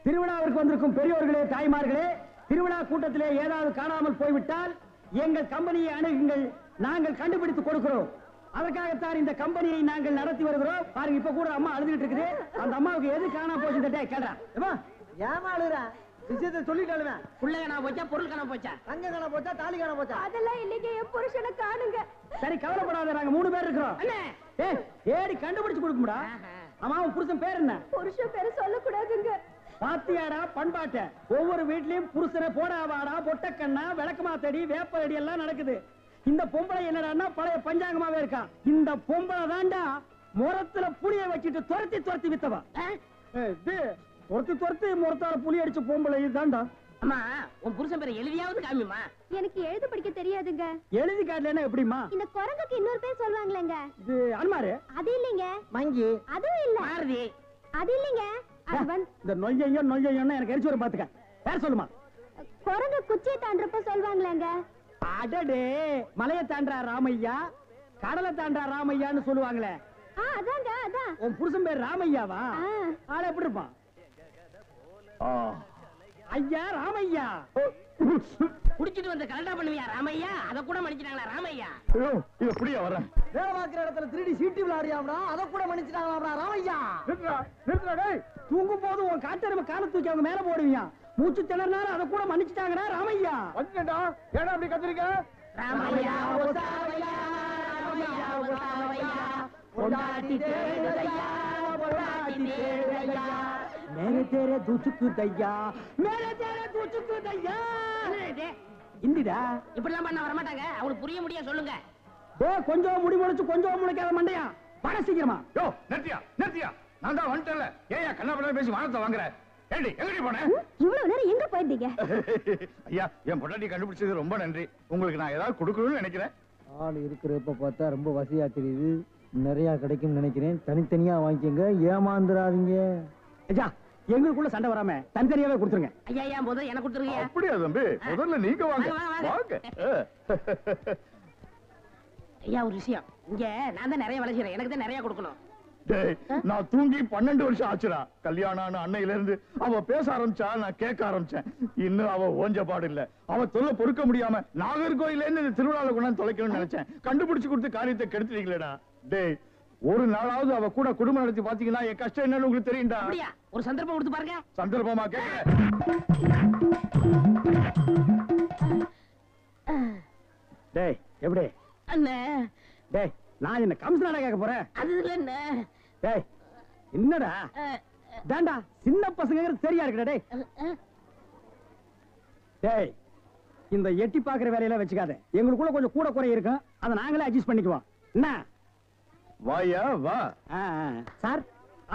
திருவிழாவிற்கு வந்திருக்கும் பெரியோர்களே, தாய்மார்களே, திருவிழா கூட்டத்திலே ஏதாவது காணாமல் போய்விட்டால் எங்கள் கம்பெனியை அணுகுங்கள், நாங்கள் கண்டுபிடித்து கொடுக்கிறோம். அதற்காகத்தான் இந்த கம்பெனியை நாங்கள் நடத்தி வருகிறோம். பாருங்க, இப்ப கூட அம்மா அழுதுகிட்டு இருக்குது. அந்த அம்மாவுக்கு எது காணாம போச்சு கேள்றா. ஏமா அழுறா? விஷயத்தை சொல்லிட்டாலுமே. புள்ளை காணா போச்சா, பொருள் காணா போச்சா, தங்க காணா போச்சா, தாலி காணா போச்சா? அதெல்லாம் இல்லைங்க, என் புருஷனை காணுங்க. சரி, கவலைப்படாத, நாங்க 3 பேர் இருக்கிறோம். ஏடி கண்டுபிடிச்சு கொடுக்கும்டா. அம்மாவும் புருஷன் பேர் என்ன? புருஷன் பேரை சொல்லக்கூடாதுங்க. பாத்தியாடா பண்பாட்ட, ஒவ்வொரு வீட்லயும் புருஷனை போடாவாடா, பொட்டக்கண்ணா, விளக்கமாத்தடி, வேப்படி எல்லாம் நடக்குது. இந்த பொம்பளை என்னடா பழைய பஞ்சாங்கமாவே இருக்கா. இந்த பொம்பளை தாண்டா முரத்துல புளிய வச்சுட்டு துரத்தி துரத்தி வித்தவா. துரத்தி முரத்தால புளி அடிச்ச பொம்பளை தாண்டா. அம்மா, உன் புருஷன் பேரை எழுதியாவது காமிமா. எனக்கு எழுத படிக்க தெரியாதுங்க. எழுதி காட்டலன்னா எப்படிமா? இந்த குரங்குக்கு இன்னொரு பேர் சொல்வாங்களேங்க. இது அன்மாரு. அது இல்லைங்க. மங்கி. அதுவும் இல்ல. மாருதி. அது இல்லைங்க. இந்த நொய்யையும் எனக்கு எரிச்சு வரும் பாத்துக்க. பேர் சொல்லுமா? குரங்கு குச்சியை தாண்டறப்ப சொல்வாங்களேங்க. அடடே, மலையை தாண்டா ராமையா, கடலை தாண்டா ராமையான்னு சொல்லுவாங்களே. அதாங்க, அதான். உன் புருஷன் பேர் ராமையாவா? ஆள எப்படி இருப்பான்? ஐயா ராமையா. குடிச்சிட்டு வந்து கலண்டா பண்ணுவியா ராமையா? அத கூட மன்னிச்சிட்டாங்களா ராமையா? இது எப்படியா வர? வேலை பார்க்கிற இடத்துல திருடி சீட்டு விளையாடியாம்டா, அத கூட மன்னிச்சிட்டாங்களா ராமையா? தூங்கும் போது உன் காட்டெருமை கால தூக்கி அவங்க மேல போடுவியா? மூச்சு திணறினாலும் அதை கூட மன்னிச்சுட்டாங்கடா ராமையா. வந்துடா, ஏடா அப்படி கத்துறீங்க? ராமையா ஓசாவையா, ராமையா ஓசாவையா, பொண்டாட்டி தேடுதையா, பொண்டாட்டி தேடுதையா, மேரே தேரே தூச்சுக்கு தையா, மேரே தேரே தூச்சுக்கு தையா. இந்திடா இப்படிலாம் பண்ண வர மாட்டாங்க. அவங்களுக்கு புரிய முடியும் சொல்லுங்க. கொஞ்சம் முடி முளைச்சு கொஞ்சம் முளைக்காத மண்டையா, பட சீக்கிரமா. நிறுத்தியா, நான் தான் வந்துட்டேன்ல. ஏயா கண்ணாபண்ண பேசி வானத்தை வாங்குற? ஏண்டி எங்கடி போன? இவ்வளவு நேரம் எங்க போயிருந்தீங்க? ஐயா, என் பொண்டாட்டி கண்டுபிடிச்சது ரொம்ப நன்றி. உங்களுக்கு நான் ஏதாவது கொடுக்கணும்னு நினைக்கிறேன். ஆள் இருக்கிறப்ப பார்த்தா ரொம்ப வசதியா தெரியுது. நிறைய கிடைக்கும் நினைக்கிறேன். தனித்தனியா வாங்கிக்கங்க, ஏமாந்துடாதீங்க. ஐயா, எங்களுக்குள்ள சண்டை வராம தனித்தனியாவே கொடுத்துருங்க. ஐயா, ஐயா, முதல்ல எனக்கு கொடுத்துருங்க. அப்படியா தம்பி? முதல்ல நீங்க வாங்க. வாங்க. ஐயா, ஒரு விஷயம். இங்க நான் தான் நிறைய வேலை செய்யறேன், எனக்கு தான் நிறைய கொடுக்கணும். நான் தூங்கி 12 வருஷம் ஆச்சுடா. கல்யாணம் அன்னையில இருந்து அவ பேச ஆரம்பிச்சா, நான் கேட்க ஆரம்பிச்சேன். இன்னும் அவ ஓஞ்ச பாடு இல்ல. அவ தொல்லை பொறுக்க முடியாம நாகர்கோயில இருந்து திருவிழால கொண்டாந்து தொலைக்கணும்னு நினைச்சேன். கண்டுபிடிச்சு கொடுத்து காரியத்தை கெடுத்துட்டீங்களேடா. டேய், ஒரு நாளாவது அவ கூட குடும்பம் நடத்தி பாத்தீங்கன்னா என் கஷ்டம் என்னன்னு உங்களுக்கு தெரியும்டா. அப்படியா? ஒரு சந்தர்ப்பம் கொடுத்து பாருங்க. சந்தர்ப்பமா கேட்க? டேய், எப்படி அண்ணே? டேய், நான் என்ன கம்சனாடா கேட்க போறேன்? அது இல்ல அண்ணே. டேய், என்னடா தாண்டா சின்ன பசங்க சரியா இருக்குடா. டேய் டேய், இந்த எட்டி பாக்குற வேலையெல்லாம் வச்சுக்காத. எங்களுக்குள்ள கொஞ்சம் கூட குறை இருக்கும், அதை நாங்களே அட்ஜஸ்ட் பண்ணிக்குவோம். என்ன வாயா வா. சார்,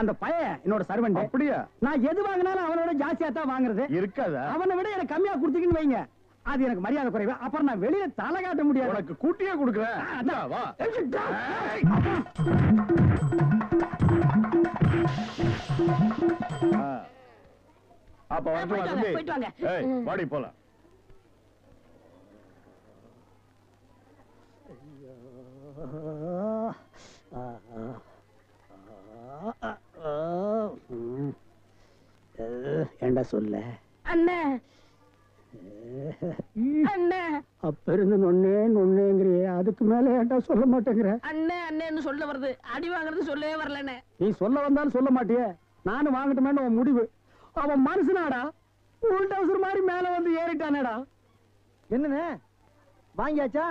அந்த பையன் என்னோட சர்வெண்ட். அப்படியா? நான் எது வாங்கினாலும் அவனோட ஜாஸ்தியா தான் வாங்குறது. இருக்காதா? அவனை விட எனக்கு கம்மியா கொடுத்தீங்கன்னு வைங்க, அது எனக்கு மரியாதை குறைவு. அப்புறம் நான் வெளியில தலை காட்ட முடியாது. உனக்கு கூட்டியே கொடுக்குறேன். வா. அப்ப போயிட்டு வாங்க. வாடி போலாம். ஏண்டா சொல்ல அண்ணே? அண்ணே, அப்ப இருந்து நொன்னேங்கிறியே, அதுக்கு மேல ஏன்டா சொல்ல மாட்டேங்கிற? அண்ணே அண்ணேன்னு சொல்ல வருது, அடி வாங்குறது சொல்லவே வரலண்ணே. நீ சொல்ல வந்தாலும் சொல்ல மாட்டியே, நானும் வாங்கட்டுமேன்னு உன் முடிவு. அவன் மனுஷனாடா, உள்டவுசர் மாதிரி மேல வந்து ஏறிட்டானேடா. என்னண்ணே வாங்கியாச்சா?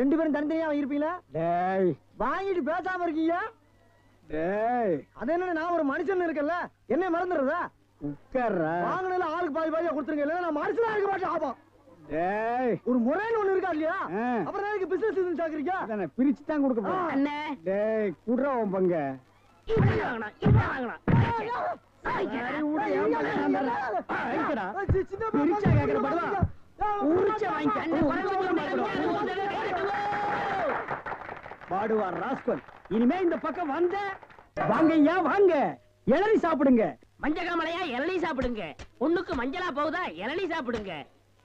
2 பேரும் தனித்தனியா வாங்கிருப்பீங்களா? டேய், வாங்கிட்டு பேசாம இருக்கீங்க. டேய், அது என்ன, நான் ஒரு மனுஷன் இருக்கல, என்ன மறந்துடுறதா? உட்கார்றா. வாங்கினதுல ஆளுக்கு பாதி பாதியா கொடுத்துருங்க, இல்ல நான் மனுஷனா இருக்க மாட்டேன். ஆபம். டேய், ஒரு முறைன்னு ஒண்ணு இருக்கா இல்லையா? அப்புறம் எனக்கு பிசினஸ் சாக்குறீங்க. அதானே பிரிச்சு தான் கொடுக்க போறேன். அண்ணே, டேய், குடுறா உன் பங்க. இப்படி வாங்கணும், இப்படி வாங்கணும். பிரிச்சா கேக்குற படுவா, உரிச்சா வாங்கிக்க. பாடுவா ராஸ்கல், இனிமே இந்த பக்கம் வந்த வாங்கய்யா வாங்க, இளநீ சாப்பிடுங்க. மஞ்சகாமலையா இளநீ சாப்பிடுங்க. பொண்ணுக்கு மஞ்சளா போகுதா இளநீ சாப்பிடுங்க.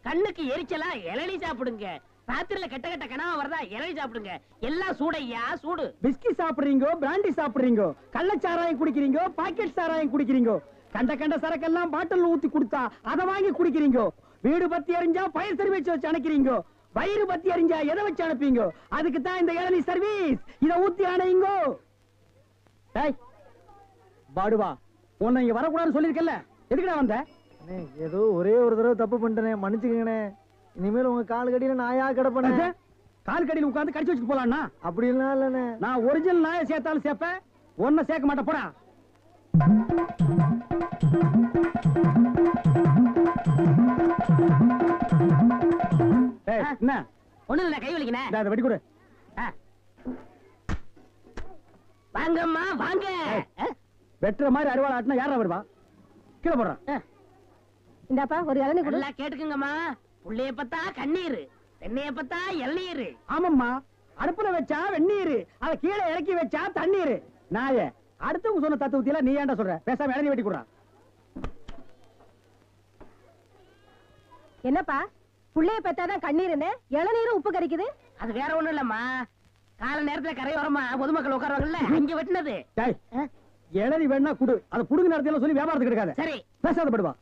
கண்ணுக்கு எரிச்சலா இளநீ சாப்பிடுங்க. ராத்திரில கெட்ட கெட்ட கனவா வரதா இளநீ சாப்பிடுங்க. எல்லாம் சூடையா சூடு. பிஸ்கி சாப்பிடுறீங்க, பிராண்டி சாப்பிடுறீங்க, கள்ளச்சாராயம் குடிக்கிறீங்க, பாக்கெட் சாராயம் குடிக்கிறீங்க. கண்ட கண்ட சரக்கெல்லாம் பாட்டில் ஊத்தி கொடுத்தா அதை வாங்கி குடிக்கிறீங்க. வீடு பத்தி எரிஞ்சா பயிர் சர்வீஸ் வச்சு அணைக்கிறீங்க. வயிறு பத்தி எரிஞ்சா எதை வச்சு அனுப்பீங்க? அதுக்கு தான் இந்த இளநீ சர்வீஸ். இத ஊத்தி அணையுங்கோ. டேய் பாடுவா, உன்னை இங்க வரக்கூடாதுன்னு சொல்லிருக்கல, எதுக்குடா வந்த? அண்ணே, ஏதோ ஒரே ஒரு தடவை தப்பு பண்ணிட்டேனே, மன்னிச்சுக்கங்கண்ணே. இனிமேல் உங்க கால் கடியில நாயா கிடப்பேன். கால் கடியில் உட்கார்ந்து கடிச்சு வச்சுட்டு போலாம்னா? அப்படிலாம் இல்லண்ணே. நான் ஒரிஜினல் நாயை சேர்த்தாலும் சேர்ப்பேன், ஒன்ன சேர்க்க மாட்டேன். போடா. என்ன ஒண்ணு இல்ல, கை வலிக்கனே. அதை வெடி கொடு. வாங்கம்மா வாங்க. வெட்டுற மாதிரி அருவாள் ஆட்டினா யாரா வருவா? கீழே போடுறான். இந்தாப்பா ஒரு இளநீ கொடு. நல்லா கேட்டுக்குங்கம்மா. புள்ளைய பத்தா கண்ணீர், தென்னைய பத்தா இளநீர். ஆமாம்மா, அடுப்புல வச்சா வெந்நீர், அத கீழே இறக்கி வச்சா தண்ணீர். நாயே, அடுத்தவங்க சொன்ன தத்துவத்தில நீ ஏன்டா சொல்ற? பேசாம இளநீ வெட்டி கொடுறா. என்னப்பா புள்ளைய பெத்தாதான் கண்ணீருன்னு இளநீரும் உப்பு கறிக்குது? அது வேற ஒண்ணும் இல்லம்மா, கால நேரத்துல கரையோரமா பொதுமக்கள் உட்காருவாங்கல்ல, அங்க வெட்டினது. டேய், இளநீ வேணா குடு, அத புடுங்க நேரத்துல சொல்லி வியாபாரத்துக்கு இருக்காத. சரி பேசாத படுவா.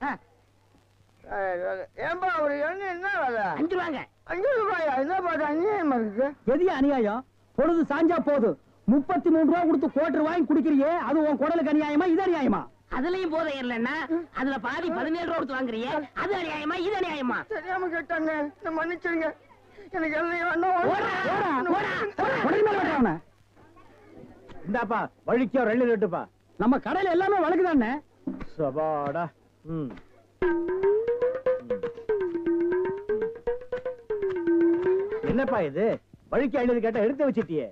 ஏன்பா ஒரு இளநீ என்ன வேலை? 5 ரூபாங்க. 5 ரூபாயா? என்ன பாட்டு அநியாயமா இருக்கு. எதிய அநியாயம்? பொழுது சாஞ்சா போதும் 33 ரூபா கொடுத்து கோட்டர் வாங்கி குடிக்கிறியே, அது உன் குடலுக்கு அநியாயமா? இது அநியாயமா? அதுலயும் போதை இல்லன்னா அதுல பாதி 17 ரூபா கொடுத்து வாங்குறியே, அது அநியாயமா இது அநியாயமா? தெரியாம கேட்டாங்க, மன்னிச்சிருங்க. எனக்கு இளநீ வேண்டாம். ஓடா, ஓடா, ஓடா. உடனே மேல வெட்டுறா அவனை. இந்தாப்பா வழிக்கோ 2 ரெட்டுப்பா. நம்ம கடையில எல்லாமே வழக்குதானே. சபாடா. என்னப்பா இது? வழிக்கு எழுதி கேட்டா எடுத்து வச்சிட்டியே.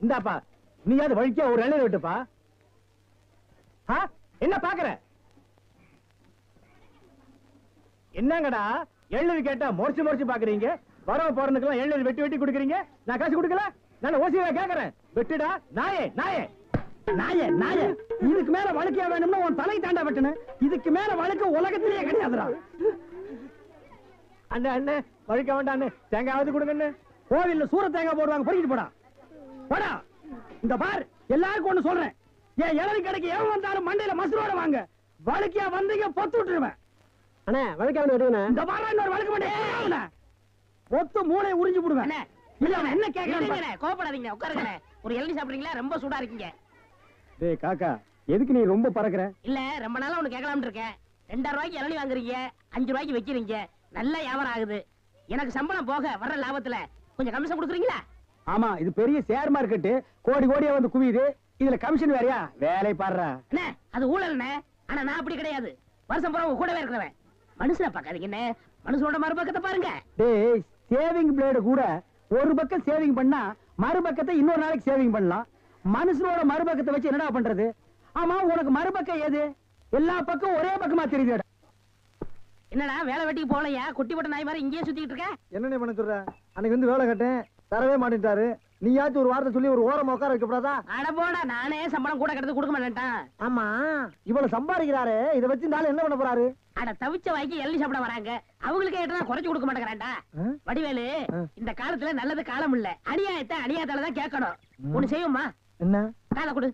இந்தாப்பா நீயாவது வழிக்கா ஒரு இளநீர் விட்டுப்பா. என்ன பாக்குற? என்னங்கடா எழுநீர் கேட்டா முறைச்சு முறைச்சு பாக்குறீங்க? வரவ போறதுக்கெல்லாம் எழுநீர் வெட்டி வெட்டி கொடுக்குறீங்க. நான் காசு கொடுக்கல, நான் ஓசியா கேக்குறேன். வெட்டுடா நாயே நாயே நாயே நாயே. இதுக்கு மேல வழக்கியா வேணும்னா உன் தலை தாண்டா வெட்டணும். இதுக்கு மேல வழக்கு உலகத்திலேயே கிடையாதுடா. அண்ணே அண்ணே வழிக்க வேண்டாம், தேங்காவது கொடுங்க. கோவில்ல சூர தேங்காய் போடுவாங்க, பொறிக்கிட்டு போடா. போடா. இந்த பார், எல்லாருக்கும் ஒண்ணு சொல்றேன், என் இளநீ கடைக்கு எவன் வந்தாலும் மண்டையில மசுரோட வாங்க. வழக்கியா வந்தீங்க பொத்து விட்டுருவேன். அண்ணே வழிக்க வேணும். இந்த பாரா இன்னொரு வழக்கு மாட்டேன், பொத்து மூளை உறிஞ்சு போடுவேன். அண்ணே, இல்ல அவன் என்ன கேக்குறான்? இருங்கண்ணே, கோபப்படாதீங்க, உட்காருங்கண்ணே. ஒரு இளநீ சாப்பிடுறீங்களா? ரொம்ப சூடா இருக்கீங்க. டேய் காக்கா, எதுக்கு நீ ரொம்ப பறக்குற? இல்ல, ரொம்ப நாளா ஒண்ணு கேட்கலாம்னு இருக்கேன். 2000 ரூபாய்க்கு இளநீ வாங்குறீங்க, 5 ரூபாய்க்கு வைக்கிறீங்க, நல்ல வியாபாரம் ஆகுது. எனக்கு சம்பளம் போக வர்ற லாபத்துல கொஞ்சம் கமிஷன் கொடுக்குறீங்களா? ஆமா, இது பெரிய ஷேர் மார்க்கெட், கோடி கோடியா வந்து குவியுது. இதுல கமிஷன் வேறயா? வேலை பாடுறா. அண்ணே, அது ஊழல்ண்ணே. ஆனா நான் அப்படி கிடையாது, வருஷம் பூரா உங்க கூடவே இருக்கிறவன். மனுஷனை பார்க்காதீங்கண்ணே, மனுஷனோட மறுபக்கத்தை பாருங்க. டேய், சேவிங் பிளேடு கூட ஒரு பக்கம் சேவிங் பண்ணா மறுபக்கத்தை இன்னொரு நாளைக்கு சேவிங் பண்ணலாம். மனுஷனோட மறுபக்கத்தை வச்சு என்னடா பண்றது? ஆமா, உனக்கு மறுபக்கம் ஏது? எல்லா பக்கம் ஒரே பக்கமா தெரியுது. என்னடா வேலை வெட்டிக்கு போகலையா? குட்டி போட்ட நாய் மாதிரி இங்கேயே சுத்திட்டு இருக்க? என்ன பண்ண சொல்ற? அன்னைக்கு வந்து வேலை கட்டேன், தரவே மாட்டேன்ட்டாரு. நீயாச்சும் ஒரு வார்த்தை சொல்லி ஒரு ஓரமா உட்கார வைக்கப்படாதா? அட போடா, நானே சம்பளம் கூட கிடந்து கொடுக்க மாட்டேன்ட்டான். ஆமா, இவ்வளவு சம்பாதிக்கிறாரு, இதை வச்சு இந்த ஆளு என்ன பண்ண போறாரு? அட தவிச்ச வாய்க்கு இளநீ சாப்பிட வராங்க, அவங்களுக்கு ஏட்டா குறைச்சு கொடுக்க மாட்டேங்கிறான்டா. வடிவேலு, இந்த காலத்துல நல்லது காலம் இல்ல, அநியாயத்தை அநியாயத்தால தான் கேட்கணும். ஒண்ணு செய்யுமா? என்ன? காலை கொடு.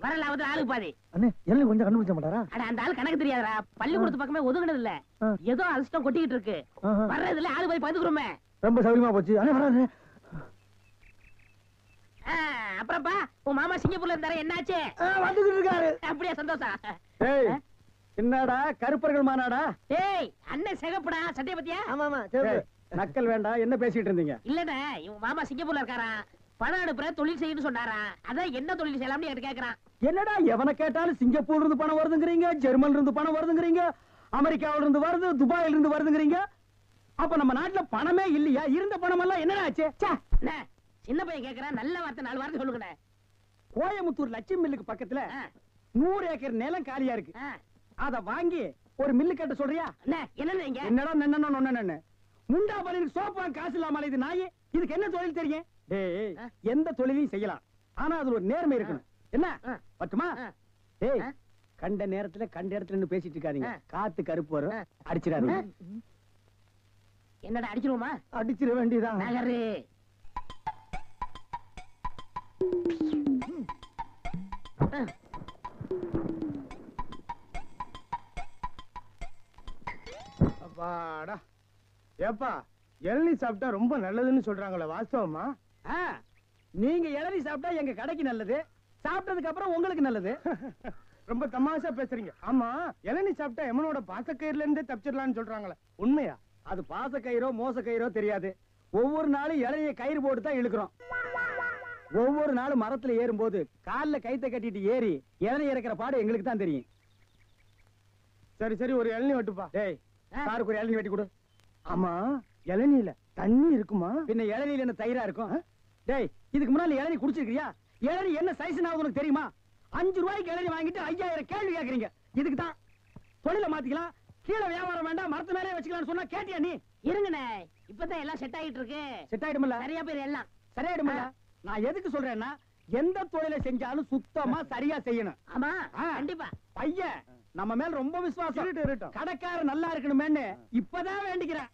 வர லாபத்துல ஆளுக்கு பாதி. அண்ணே எல்லாம் கொஞ்சம் கண்டுபிடிச்ச மாட்டாரா? அட அந்த ஆள் கணக்கு தெரியாதா? பள்ளிக்கூடத்து பக்கமே ஒதுங்கினது இல்ல, ஏதோ அதிர்ஷ்டம் கொட்டிக்கிட்டு இருக்கு. வர்றதுல ஆளு போய் பாத்துக்கிறோமே. ரொம்ப சௌரியமா போச்சு. அண்ணே வராரு. அப்புறப்பா உன் மாமா சிங்கப்பூர்ல இருந்தாரு, என்னாச்சு? வந்துகிட்டு இருக்காரு. அப்படியே சந்தோஷம். டேய், என்னடா கருப்பர்கள் மாநாடா? ஏய், அண்ணன் சிகப்புடா, சட்டைய பத்தியா? ஆமா ஆமா சரி. டேய், நக்கல் வேண்டாம். என்ன பேசிட்டு இருந்தீங்க? இல்லடா, இவன் மாமா சிங்கப்பூர்ல இருக்காராம், பணம் அனுப்புற தொழில் செய்யணும்னு சொன்னாரா. அதான் என்ன தொழில் செய்யலாம்னு என்கிட்ட கேக்குறான். என்னடா எவனை கேட்டாலும் சிங்கப்பூர்ல இருந்து பணம் வருதுங்கிறீங்க, ஜெர்மன்ல இருந்து பணம் வருதுங்கிறீங்க, அமெரிக்காவில இருந்து வருது, துபாயில இருந்து வருதுங்கிறீங்க. அப்ப நம்ம நாட்டுல பணமே இல்லையா? இருந்த பணம் எல்லாம் என்னடா ஆச்சு? அண்ணே, சின்ன பையன் கேக்குறான், நல்ல வார்த்தை 4 வார்த்தை சொல்லுங்கண்ணே. கோயமுத்தூர் லட்சுமி மில்லுக்கு பக்கத்துல 100 ஏக்கர் நிலம் காலியா இருக்கு. அத வாங்கி ஒரு மில்லு கட்ட சொல்றியா? அண்ணே, என்னன்னு இங்க? என்னடா நன்னன்னு முண்டா பலின் சோப்பா காசு இல்லாம இது நாயே. இதுக்கு என்ன தொழில் தெரியும்? டேய், எந்த தொழிலையும் செய்யலாம், ஆனா அதுல ஒரு நேர்மை இருக்கணும். என்ன பட்டுமா? டேய், கண்ட நேரத்துல கண்ட இடத்துல நின்னு பேசிட்டு இருக்காதீங்க. காத்து கருப்பு வரும், அடிச்சிடாதீங்க. என்னடா அடிச்சிருவோமா? அடிச்சிட வேண்டியதான். நகரு. அப்பாடா. ஏப்பா இளநீ சாப்பிட்டா ரொம்ப நல்லதுன்னு சொல்றாங்களே, வாஸ்தவமா? நீங்க இளநீ சாப்பிட்டா எங்க கடைக்கு நல்லது, சாப்பிட்டதுக்கு அப்புறம் உங்களுக்கு நல்லது. ரொம்ப தமாஷா பேசுறீங்க. ஆமா, இளநீ சாப்பிட்டா எமனோட பாசக்கயிறுல இருந்தே தப்பிச்சிடலாம்னு சொல்றாங்களே, உண்மையா? அது பாச கயிறோ மோச கயிறோ தெரியாது. ஒவ்வொரு நாளும் இளநிய கயிறு போட்டு தான் இழுக்கிறோம். ஒவ்வொரு நாளும் மரத்துல ஏறும்போது கால்ல கைத்த கட்டிட்டு ஏறி இளநீ இறக்கிற பாடு எங்களுக்கு தான் தெரியும். சரி சரி, ஒரு இளநீ வெட்டுப்பா. டேய், சாருக்கு ஒரு இளநீ வெட்டி கொடு. ஆமா, இளநீல தண்ணி இருக்குமா? பின்ன இளநில என்ன தயிரா இருக்கும்? டேய், இதுக்கு முன்னால இளநீ குடிச்சிருக்கியா? இளநீ என்ன சைஸ் உனக்கு தெரியுமா? 5 ரூபாய்க்கு இளநீ வாங்கிட்டு 5000 கேள்வி கேக்குறீங்க. இதுக்கு தான் தொழில மாத்திக்கலாம், கீழே வியாபாரம் வேண்டாம், மரத்து மேலே வச்சுக்கலாம்னு சொன்னா கேட்டியா நீ? இருங்கண்ணே, இப்பதான் எல்லாம் செட் ஆகிட்டு இருக்கு. செட் ஆயிடுமில்ல? சரியா பேர் எல்லாம் சரியாயிடுமில்ல? நான் எதுக்கு சொல்றேன்னா, எந்த தொழிலை செஞ்சாலும் சுத்தமா சரியா செய்யணும். ஆமா, ஆ. கண்டிப்பா. பையன் நம்ம மேல ரொம்ப விசுவாசம். இருக்கட்டும், இருக்கட்டும். கடைக்காரர் நல்லா இருக்கணுமேன்னு இப்பதான் வேண்டிக்கிறேன்.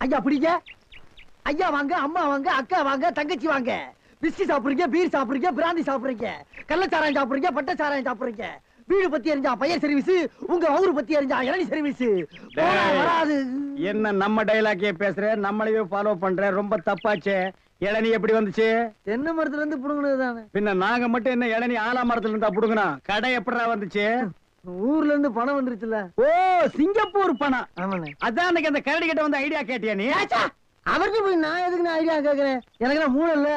ஐயா பிடிங்க. ஐயா வாங்க, அம்மா வாங்க, அக்கா வாங்க, தங்கச்சி வாங்க. பிஸ்கி சாப்பிடுறீங்க, பீர் சாப்பிடுறீங்க, பிராந்தி சாப்பிடுறீங்க, கள்ளச்சாராயம் சாப்பிடுறீங்க, பட்ட சாராயம் சாப்பிடுறீங்க. வீடு பத்தி எரிஞ்சா பையன் சர்வீஸ், உங்க ஊரு பத்தி எரிஞ்சா இளநீ சர்வீஸ். வராது. என்ன நம்ம டைலாக்கே பேசுற, நம்மளையே ஃபாலோ பண்ற, ரொம்ப தப்பாச்சே. இளநீ எப்படி வந்துச்சு? தென்னை மரத்துல இருந்து புடுங்கினது தானே. பின்ன நாங்க மட்டும் என்ன இளநீ ஆலா மரத்துல இருந்தா புடுங்கணும்? கடை எப்படிடா வந்துச்சு? ஊர்ல இருந்து பணம் வந்துருச்சுல. ஓ, சிங்கப்பூர் பணம். ஆமாண்ணே. அதான் அன்னைக்கு அந்த கரடி கிட்ட வந்து ஐடியா கேட்டியா நீ? அவர்கிட்ட போய் நான் எதுக்கு நான் ஐடியா கேக்குறேன்? எனக்கு நான் மூளை இல்ல.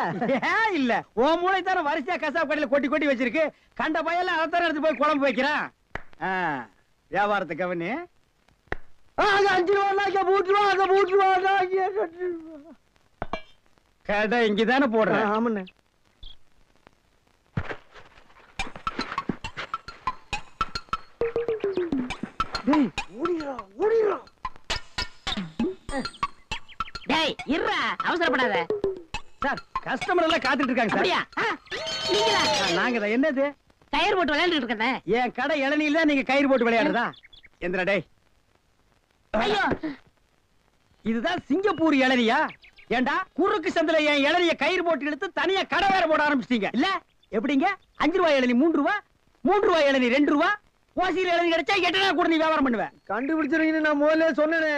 ஏன் இல்ல, உன் மூளை தானே வரிசையா கசாப் கடையில கொட்டி கொட்டி வச்சிருக்கு. கண்ட பையல அதைத்தானே எடுத்து போய் குழம்பு வைக்கிறான். வியாபாரத்தை கவனி. 5 ரூபா அங்க போட்டுருவா, அங்க போட்டுருவா. கடை இங்கதானே போடுறேன். ஆமாண்ணே. டேய், ஓடிடா ஓடிடா. டேய், இருடா, அவசரப்படாத. சார், கஸ்டமர் எல்லாம் காத்துட்டு இருக்காங்க சார். அப்படியா? நீங்களா? நாங்க தான். என்னது? கயிறு போட்டு விளையாண்டுட்டு இருக்கேன். என் கடை இளநீல நீங்க கயிறு போட்டு விளையாடுறதா? எந்திரா டேய். ஐயோ, இதுதான் சிங்கப்பூர் இளநியா? ஏண்டா, குறுக்கு சந்தில என் இளநிய கயிறு போட்டு எடுத்து தனியா கடை வேற போட ஆரம்பிச்சிட்டீங்க இல்ல? எப்படிங்க? 5 ரூபாய் இளநீ 3 ரூபா, 3 ரூபாய் இளநீ 2 ரூபா, ஓசியில் இளநீ கிடைச்சா 8 ரூபா கூட நீ வியாபாரம் பண்ணுவேன். கண்டுபிடிச்சிருக்கீங்க. நான் முதல்ல சொன்னேனே,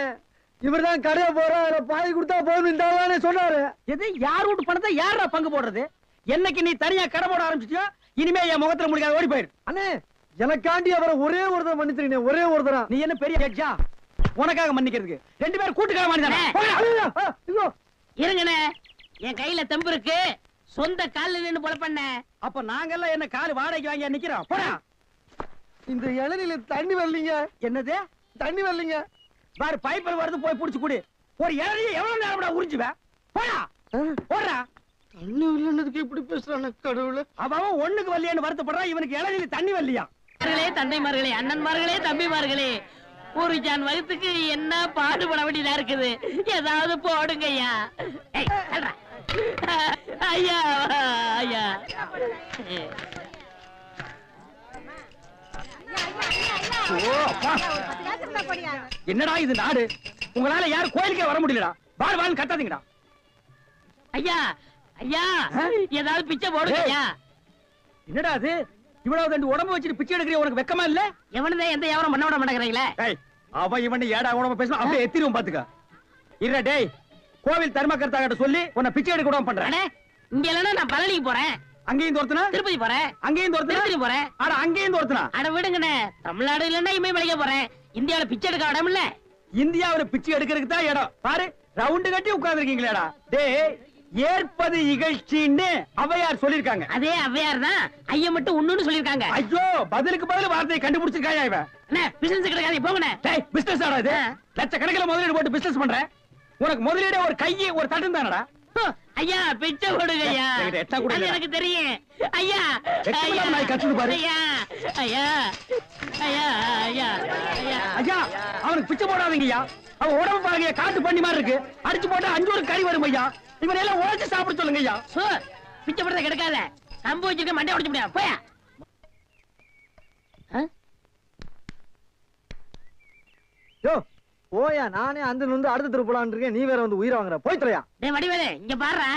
இவர்தான் கடையை போற பாதி கொடுத்தா போதும் சொன்னாரு. எது? யார் வீட்டு பணத்தை யாரா பங்கு போடுறது? என்னைக்கு நீ தனியா கடை போட ஆரம்பிச்சிட்டியோ, இனிமே என் முகத்துல முடிக்காத, ஓடி போயிரு. அண்ணே, எனக்காண்டி அவரை ஒரே ஒருத்தர் மன்னிச்சிருக்கீங்க, ஒரே ஒருத்தரா. நீ என்ன பெரிய ஜட்ஜா உனக்காக மன்னிக்கிறதுக்கு? 2 பேரும் கூட்டுக்கிற மாதிரி தானே. இருங்கண்ணே, என் கையில தெம்பு இருக்கு. சொந்த கால்ல நின்னு பொழப்பண்ண. அப்ப நாங்கெல்லாம் என்ன கால் வாடகைக்கு வாங்கி நிக்கிறோம்? போடா. இந்த இளநில தண்ணி வரலீங்க. என்னது? தண்ணி வரலீங்க. பாரு, பைப்பில் வருது, போய் புடிச்சு குடி. ஒரு இளநிய எவ்வளவு நேரம் உறிஞ்சுவேன்? போடா, போடா. தண்ணி வரலன்னதுக்கு இப்படி பேசுறானே கடவுளே. அவன் ஒண்ணுக்கு வரலையான்னு வருத்தப்படுறான், இவனுக்கு இளநில தண்ணி வரலையா? தந்தைமார்களே, அண்ணன்மார்களே, தம்பிமார்களே, ஒரு ஜான் வகுத்துக்கு என்ன பாடுபட வேண்டியதா இருக்குது. ஏதாவது போடுங்க ஐயா. ஐயா ஐயா. என்னடா இது நாடு? உங்களால யாரும் கோயிலுக்கே வர முடியலடா. வாழ் வாழ் கத்தாதீங்கடா. ஐயா ஐயா, ஏதாவது பிச்சை போடுங்க ஐயா. என்னடா அது? இவ்வளவு தண்டு உடம்பு வச்சுட்டு பிச்சை எடுக்கிற உனக்கு வெக்கமா இல்ல? எவனதான் எந்த வியாபாரம் பண்ண விட மாட்டேங்கிறீங்களே. அவன் இவன் ஏடா உடம்பு பேசணும், அப்படியே எத்திரும் பாத்துக்க. இல்ல டேய், கோவில் தர்மகர்த்தா சொல்லி உன்னை பிச்சை எடுக்க விடாம பண்றேன். இங்க இல்லன்னா நான் பழனிக்கு போறேன். அங்கேயும் தோர்த்தனா? திருப்பதி போறேன். அங்கேயும் தோர்த்தனா? திருப்பதி போறேன். அட அங்கேயும் தோர்த்தனா? அட விடுங்கண்ணே, தமிழ்நாடு இல்லன்னா இமயமலைக்கு போறேன். இந்தியாவில பிச்சை எடுக்க இடம் இல்ல. இந்தியாவில பிச்சை எடுக்கிறதுக்கு தான் இடம். பாரு, ரவுண்டு கட்டி உட்கார்ந்து இருக்கீங்களேடா. டேய், ஏற்பது இகழ்ச்சின்னு அவையார் சொல்லிருக்காங்க. அதே அவ்வையார் தான் ஐயா மட்டும் ஒண்ணுன்னு சொல்லிருக்காங்க. ஐயோ, பதிலுக்கு பதில் வார்த்தையை கண்டுபிடிச்சிருக்காயா இவன்? பிசினஸ் கிடைக்காது, போங்கண்ணே. டேய், பிசினஸ் ஆடா இது? லட்சக்கணக்கில் முதலீடு போட்டு பிசினஸ் பண்ற. உனக்கு முதலீடு ஒரு கையை ஒரு தட்டும் தானடா. ஐயா பிச்சை போடுங்க ஐயா. அது எனக்கு தெரியும் ஐயா. ஐயா ஐயா ஐயா ஐயா ஐயா ஐயா, அவனுக்கு பிச்சை போடாதீங்க ஐயா. அவன் உடம்பு பாருங்க, காட்டு பண்ணி மாதிரி இருக்கு. அடிச்சு போட்டா 5 ஒரு கறி வரும் ஐயா. இவன் எல்லாம் உழைச்சு சாப்பிட சொல்லுங்க ஐயா. பிச்சை போடுறத கிடைக்காத. கம்பு வச்சிருக்க மண்டை உடைச்சு முடியாது. போயா. யோ, போயா, நானே அந்த வந்து அடுத்த தெரு போலான்னு இருக்கேன். நீ வேற வந்து உயிரை வாங்குற. போய் தொலையா. டேய் வடிவேலு இங்க பாருடா.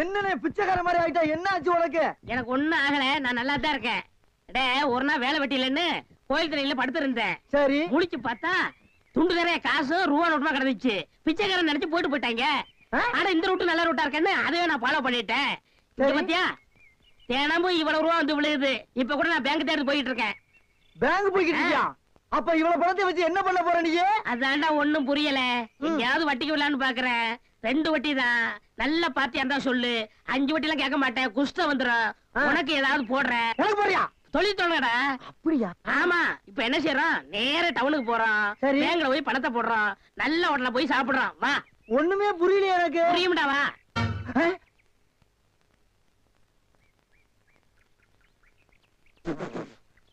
என்னனே பிச்சைக்கார மாதிரி ஆயிட்டா? என்ன ஆச்சு உனக்கு? எனக்கு ஒண்ணும் ஆகல, நான் நல்லா தான் இருக்கேன். டேய் ஒரு நாள் வேலை வெட்டிலன்னு கோயில் திரையில படுத்திருந்தேன். சரி. முழிச்சு பார்த்தா துண்டு நிறைய காசு ரூபா நோட்டுமா கிடந்துச்சு. பிச்சைக்காரன் நினைச்சு போயிட்டு போயிட்டாங்க. ஆனா இந்த ரூட்டு நல்ல ரூட்டா இருக்கேன்னு அதையே நான் ஃபாலோ பண்ணிட்டேன். பாத்தியா தினமும் இவ்வளவு ரூபா வந்து விழுகுது. இப்ப கூட நான் பேங்க் தேடி போயிட்டு இருக்கேன். பேங்க் போய்கிட்டு இருக்கியா? அப்ப இவ்வளவு பணத்தை வச்சு என்ன பண்ண போற நீ? அதான்டா ஒண்ணும் புரியல. எங்கயாவது வட்டிக்கு விடலான்னு பாக்குறேன். 2 வட்டி தான். நல்ல பார்ட்டியா இருந்தா சொல்லு. 5 வட்டி எல்லாம் கேட்க மாட்டேன். குஷ்டம் வந்துடும். உனக்கு ஏதாவது போடுறேன். உனக்கு போறியா? தொழில் தொடங்கடா. அப்படியா? ஆமா. இப்ப என்ன செய்யறோம்? நேர டவுனுக்கு போறோம். பேங்க்ல போய் பணத்தை போடுறோம். நல்ல ஹோட்டல்ல போய் சாப்பிடுறோம். வா. ஒண்ணுமே புரியல எனக்கு. புரியும்டா வா.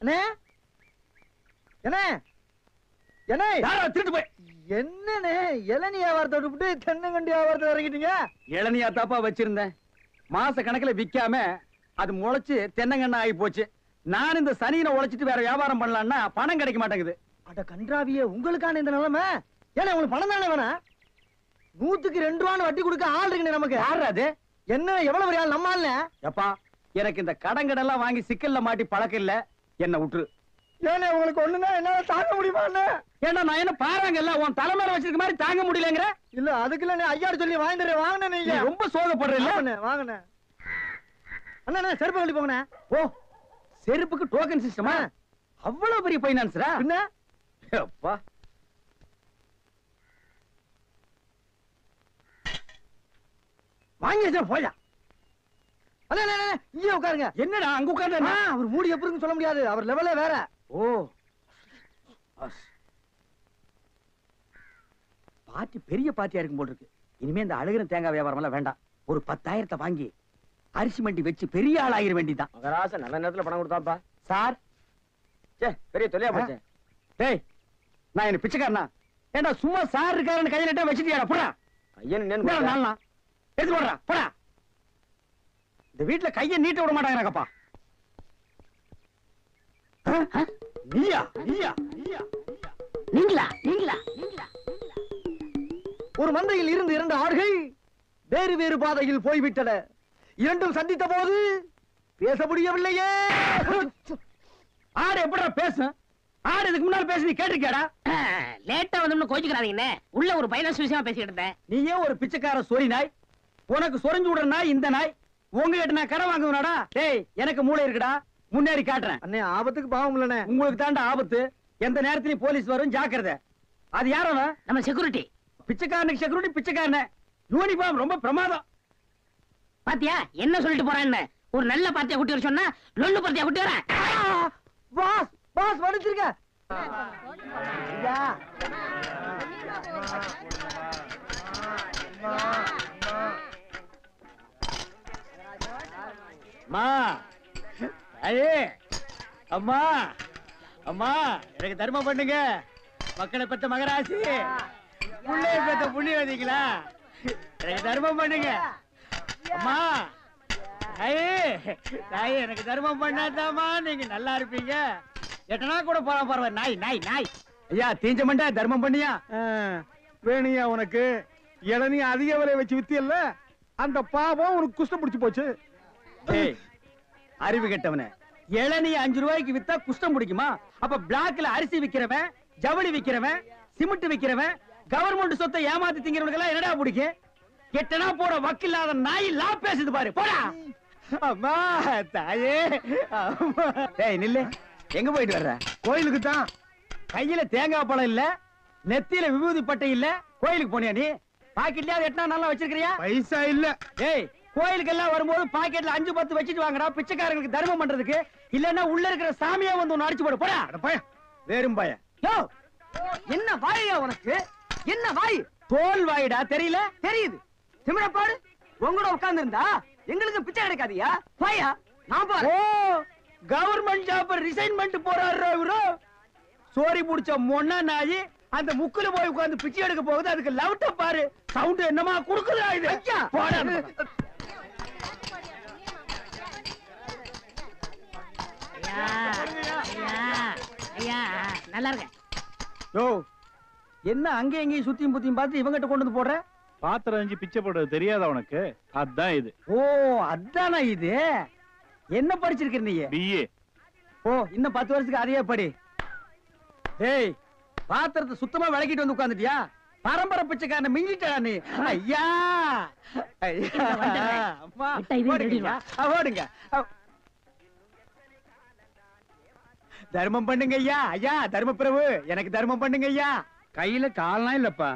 அண்ணே என்ன என்ன யாரா திருட்டு போய் என்னண்ணே இளநீ வியாபாரத்தை விட்டு தென்னங்கண்டி வியாபாரத்தை இறங்கிட்டீங்க? இளநியா தாப்பா வச்சிருந்தேன். மாச கணக்குல விக்காம அது முளைச்சு தென்னங்கண்ணா ஆகி போச்சு. நான் இந்த சனியில உழைச்சிட்டு வேற வியாபாரம் பண்ணலாம்னா பணம் கிடைக்க மாட்டேங்குது. அட கன்றாவியே, உங்களுக்கான இந்த நிலைமை. ஏன்னா உங்களுக்கு பணம் தானே வேணா? 100க்கு 2 ரூபான்னு வட்டி கொடுக்க ஆள் இருக்குண்ணே நமக்கு. யாரு அது? என்ன எவ்வளவு பெரிய ஆள் நம்ம ஆள்ல? எப்பா எனக்கு இந்த கடங்கடெல்லாம் வாங்கி சிக்கல்ல மாட்டி பழக்கம் இல்ல. என்ன விட்டுரு. ஏன்னா உங்களுக்கு ஒண்ணுன்னா என்னால தாங்க முடியுமா? ஏன்னா நான் என்ன பாருங்கல்ல உன் தலைமையில வச்சிருக்க மாதிரி தாங்க முடியலங்கிற. இல்ல அதுக்குள்ள ஐயாரு சொல்லி வாங்கிட்டு வாங்கினே. நீங்க ரொம்ப சோகப்படுறீங்க. வாங்கினே அண்ணா செருப்பு கழட்டி போங்கண்ணே. ஓ செருப்புக்கு டோக்கன் சிஸ்டமா? அவ்வளவு பெரிய பைனான்ஸ்ரா? என்ன அப்பா வாங்கிடுச்சா போயா. இங்கே உட்காருங்க. என்னடா அங்க உட்கார்ந்து? அவர் மூடி எப்படி சொல்ல முடியாது. அவர் லெவலே வேற. ஓ பாட்டி பெரிய பாட்டியா இருக்கும் போல இருக்கு. இனிமே இந்த அழுகிற தேங்காய் வியாபாரம் எல்லாம் வேண்டாம். ஒரு 10,000 வாங்கி அரிசி மண்டி வச்சு பெரிய ஆள் ஆகிற வேண்டிதான். மகராச நல்ல நேரத்துல பணம் கொடுத்தாப்பா. சார் பெரிய தொல்லையா போச்சு. டேய் நான் என்ன பிச்சைக்காரனா? ஏண்டா சும்மா சார் இருக்காருன்னு கையில நட்டா வச்சிட்டியாடா? போடா ஐயன் நாளா எடுத்து போடுறா. போடா. இந்த வீட்டுல கையை நீட்ட விட மாட்டாங்கப்பா. நீயா நீயா நீயா நீங்களா நீங்களா நீங்களா? ஒரு மந்தையில் இருந்து 2 ஆடுகள் வேறு வேறு பாதையில் போய்விட்டன. இரண்டும் சந்தித்த போது பேச முடியவில்லையே. ஆடு எப்படா பேசும்? ஆடு இதுக்கு முன்னால பேசி நீ கேட்டிருக்கியாடா? லேட்டா வந்து கோச்சுக்கிறாதீங்கண்ணே. உள்ள ஒரு பைனான்ஸ் விஷயமா பேசிக்கிட்டு இருந்தேன். நீயே ஒரு பிச்சைக்கார சொறி நாய். உனக்கு சொரிஞ்சு விடுற நாய் இந்த நாய். உங்ககிட்ட நான் கடன் வாங்குவேனாடா? டேய் எனக்கு மூளை இருக்குடா. முன்னேறி காட்டுறேன். அண்ணே ஆபத்துக்கு பாவம் இல்லனே. உங்களுக்கு தாண்டா ஆபத்து. எந்த நேரத்திலயும் போலீஸ் வரும், ஜாக்கிரதை. அது யாரோ? நம்ம செக்யூரிட்டி. பிச்சைக்காரனுக்கு செக்யூரிட்டி பிச்சைக்காரன. யூனிஃபார்ம் ரொம்ப பிரமாதம். பாத்தியா என்ன சொல்லிட்டு போறான்னு? ஒரு நல்ல பார்ட்டியா குட்டி வர சொன்னா லொல்லு பார்ட்டியா குட்டி வர. பாஸ் பாஸ் வடிச்சிருக்க. ஐயா அம்மா ஐயே அம்மா அம்மா எனக்கு தர்மம் பண்ணுங்க. மக்களை பெத்த மகராசி, புள்ளைய பெத்த புண்ணியவதிங்களா, எனக்கு தர்மம் பண்ணுங்க. அம்மா ஐயே நாய் எனக்கு தர்மம் பண்ணாதாமா நீங்க நல்லா இருப்பீங்க. எட்டனா கூட போற பரவாயில்ல. நாய் நாய் நாய். ஐயா தீஞ்ச மண்டா தர்மம் பண்ணியா? வேணியா உனக்கு இளநீ அதிக விலை வச்சு வித்தியல்ல, அந்த பாவம் உனக்கு குஷ்டம் பிடிச்சு போச்சு. ஏய் அறிவு கெட்டவனே, இளநீ 5 ரூபாய்க்கு வித்தா குஷ்டம் பிடிக்குமா? அப்ப பிளாக்ல அரிசி விக்கிறவன், ஜவுளி விக்கிறவன், சிமெண்ட் விக்கிறவன், கவர்மெண்ட் சொத்தை ஏமாத்தி திங்கிறவனுக்கு எல்லாம் என்னடா பிடிக்கும்? எட்டனா போற வக்கில்லாத நாய் லா பேசுது பாரு. போடா. அம்மா தாயே அம்மா. டேய் நில்லு. எங்க போயிட்டு வர்ற? கோயிலுக்கு தான். கையில தேங்காய் பழம் இல்ல, நெத்தியில விபூதி பட்டை இல்ல, கோயிலுக்கு போனியா நீ? பாக்கெட்லயா எட்டனா நல்லா வச்சிருக்கிறியா? பைசா இல்ல. ஏய் கோயிலுக்கு எல்லாம் வரும்போது பாக்கெட்ல 5-10 வச்சிட்டு வாங்கடா, பிச்சைக்காரங்களுக்கு தர்மம் பண்றதுக்கு. இல்லன்னா உள்ள இருக்கிற சாமியா வந்து உன்னை அடிச்சு போடு. போடா. அட பையன் வேறும் பய. யோ என்ன வாயா உனக்கு? என்ன வாய்? தோல் வாயிடா. தெரியல? தெரியுது. திமிரப்பாடு உங்களோட உட்கார்ந்து இருந்தா எங்களுக்கு பிச்சை கிடைக்காதியா? வாயா நான் ஓ போறேன். கவர்மெண்ட் ஜாப் ரிசைன்மென்ட் போறாரு இவரு. சோரி புடிச்ச மொன்ன நாயி அந்த முக்குல போய் உட்கார்ந்து பிச்சை எடுக்க போகுது. அதுக்கு லவுட்ட பாரு. சவுண்ட் என்னமா குடுக்குதா இது? ஐயா போடா. ஐயா ஐயா ஐயா நல்லா இருக்க. யோ என்ன அங்க எங்கேயும் சுத்தியும் புத்தியும் பார்த்து இவங்கிட்ட கொண்டு வந்து போடுற? பாத்திரம் அஞ்சு பிச்சை போடுறது தெரியாதா உனக்கு? அதான் இது. ஓ அதானா இது? என்ன படிச்சிருக்க நீ? பிஏ. ஓ இன்னும் 10 வருஷத்துக்கு அதையே படி. ஏய் பாத்திரத்தை சுத்தமா விளக்கிட்டு வந்து உட்கார்ந்துட்டியா? பரம்பரை பிச்சைக்காரன் மிஞ்சிட்டா நீ. ஐயா அம்மா ஓடுங்க ஓடுங்க. தர்மம் பண்ணுங்க ஐயா. ஐயா தர்ம பிரபு எனக்கு தர்மம் பண்ணுங்க ஐயா. கையில கால்லாம் இல்லப்பா.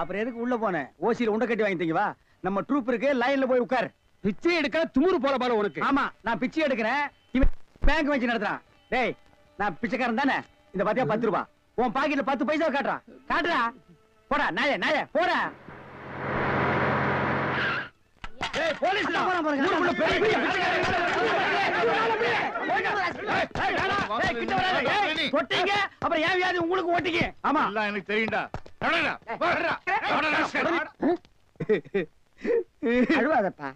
அப்புறம் எதுக்கு உள்ள போன? ஓசியில உண்டை கட்டி வாங்கிட்டீங்க வா. நம்ம ட்ரூப் இருக்கு, லைன்ல போய் உட்கார். பிச்சை எடுக்க துமுறு போல பாரு உனக்கு. ஆமா நான் பிச்சை எடுக்கிறேன், இவன் பேங்க் வச்சு நடத்துறான். டேய் நான் பிச்சைக்காரன் தானே? இந்த பாத்தியா 10 ரூபாய் உன் பாக்கெட்ல 10 பைசா காட்டுறா. காட்டுறா போடா நாயே நாயே போடா. ஏய் போலீஸ்டா ஊருக்குள்ள பெரிய பெரிய தொட்டீங்க அப்புறம் ஏன் வியாதி உங்களுக்கு ஓட்டிங்க. ஆமா எல்லாம் எனக்கு தெரியும்டா. அழுவாதப்பா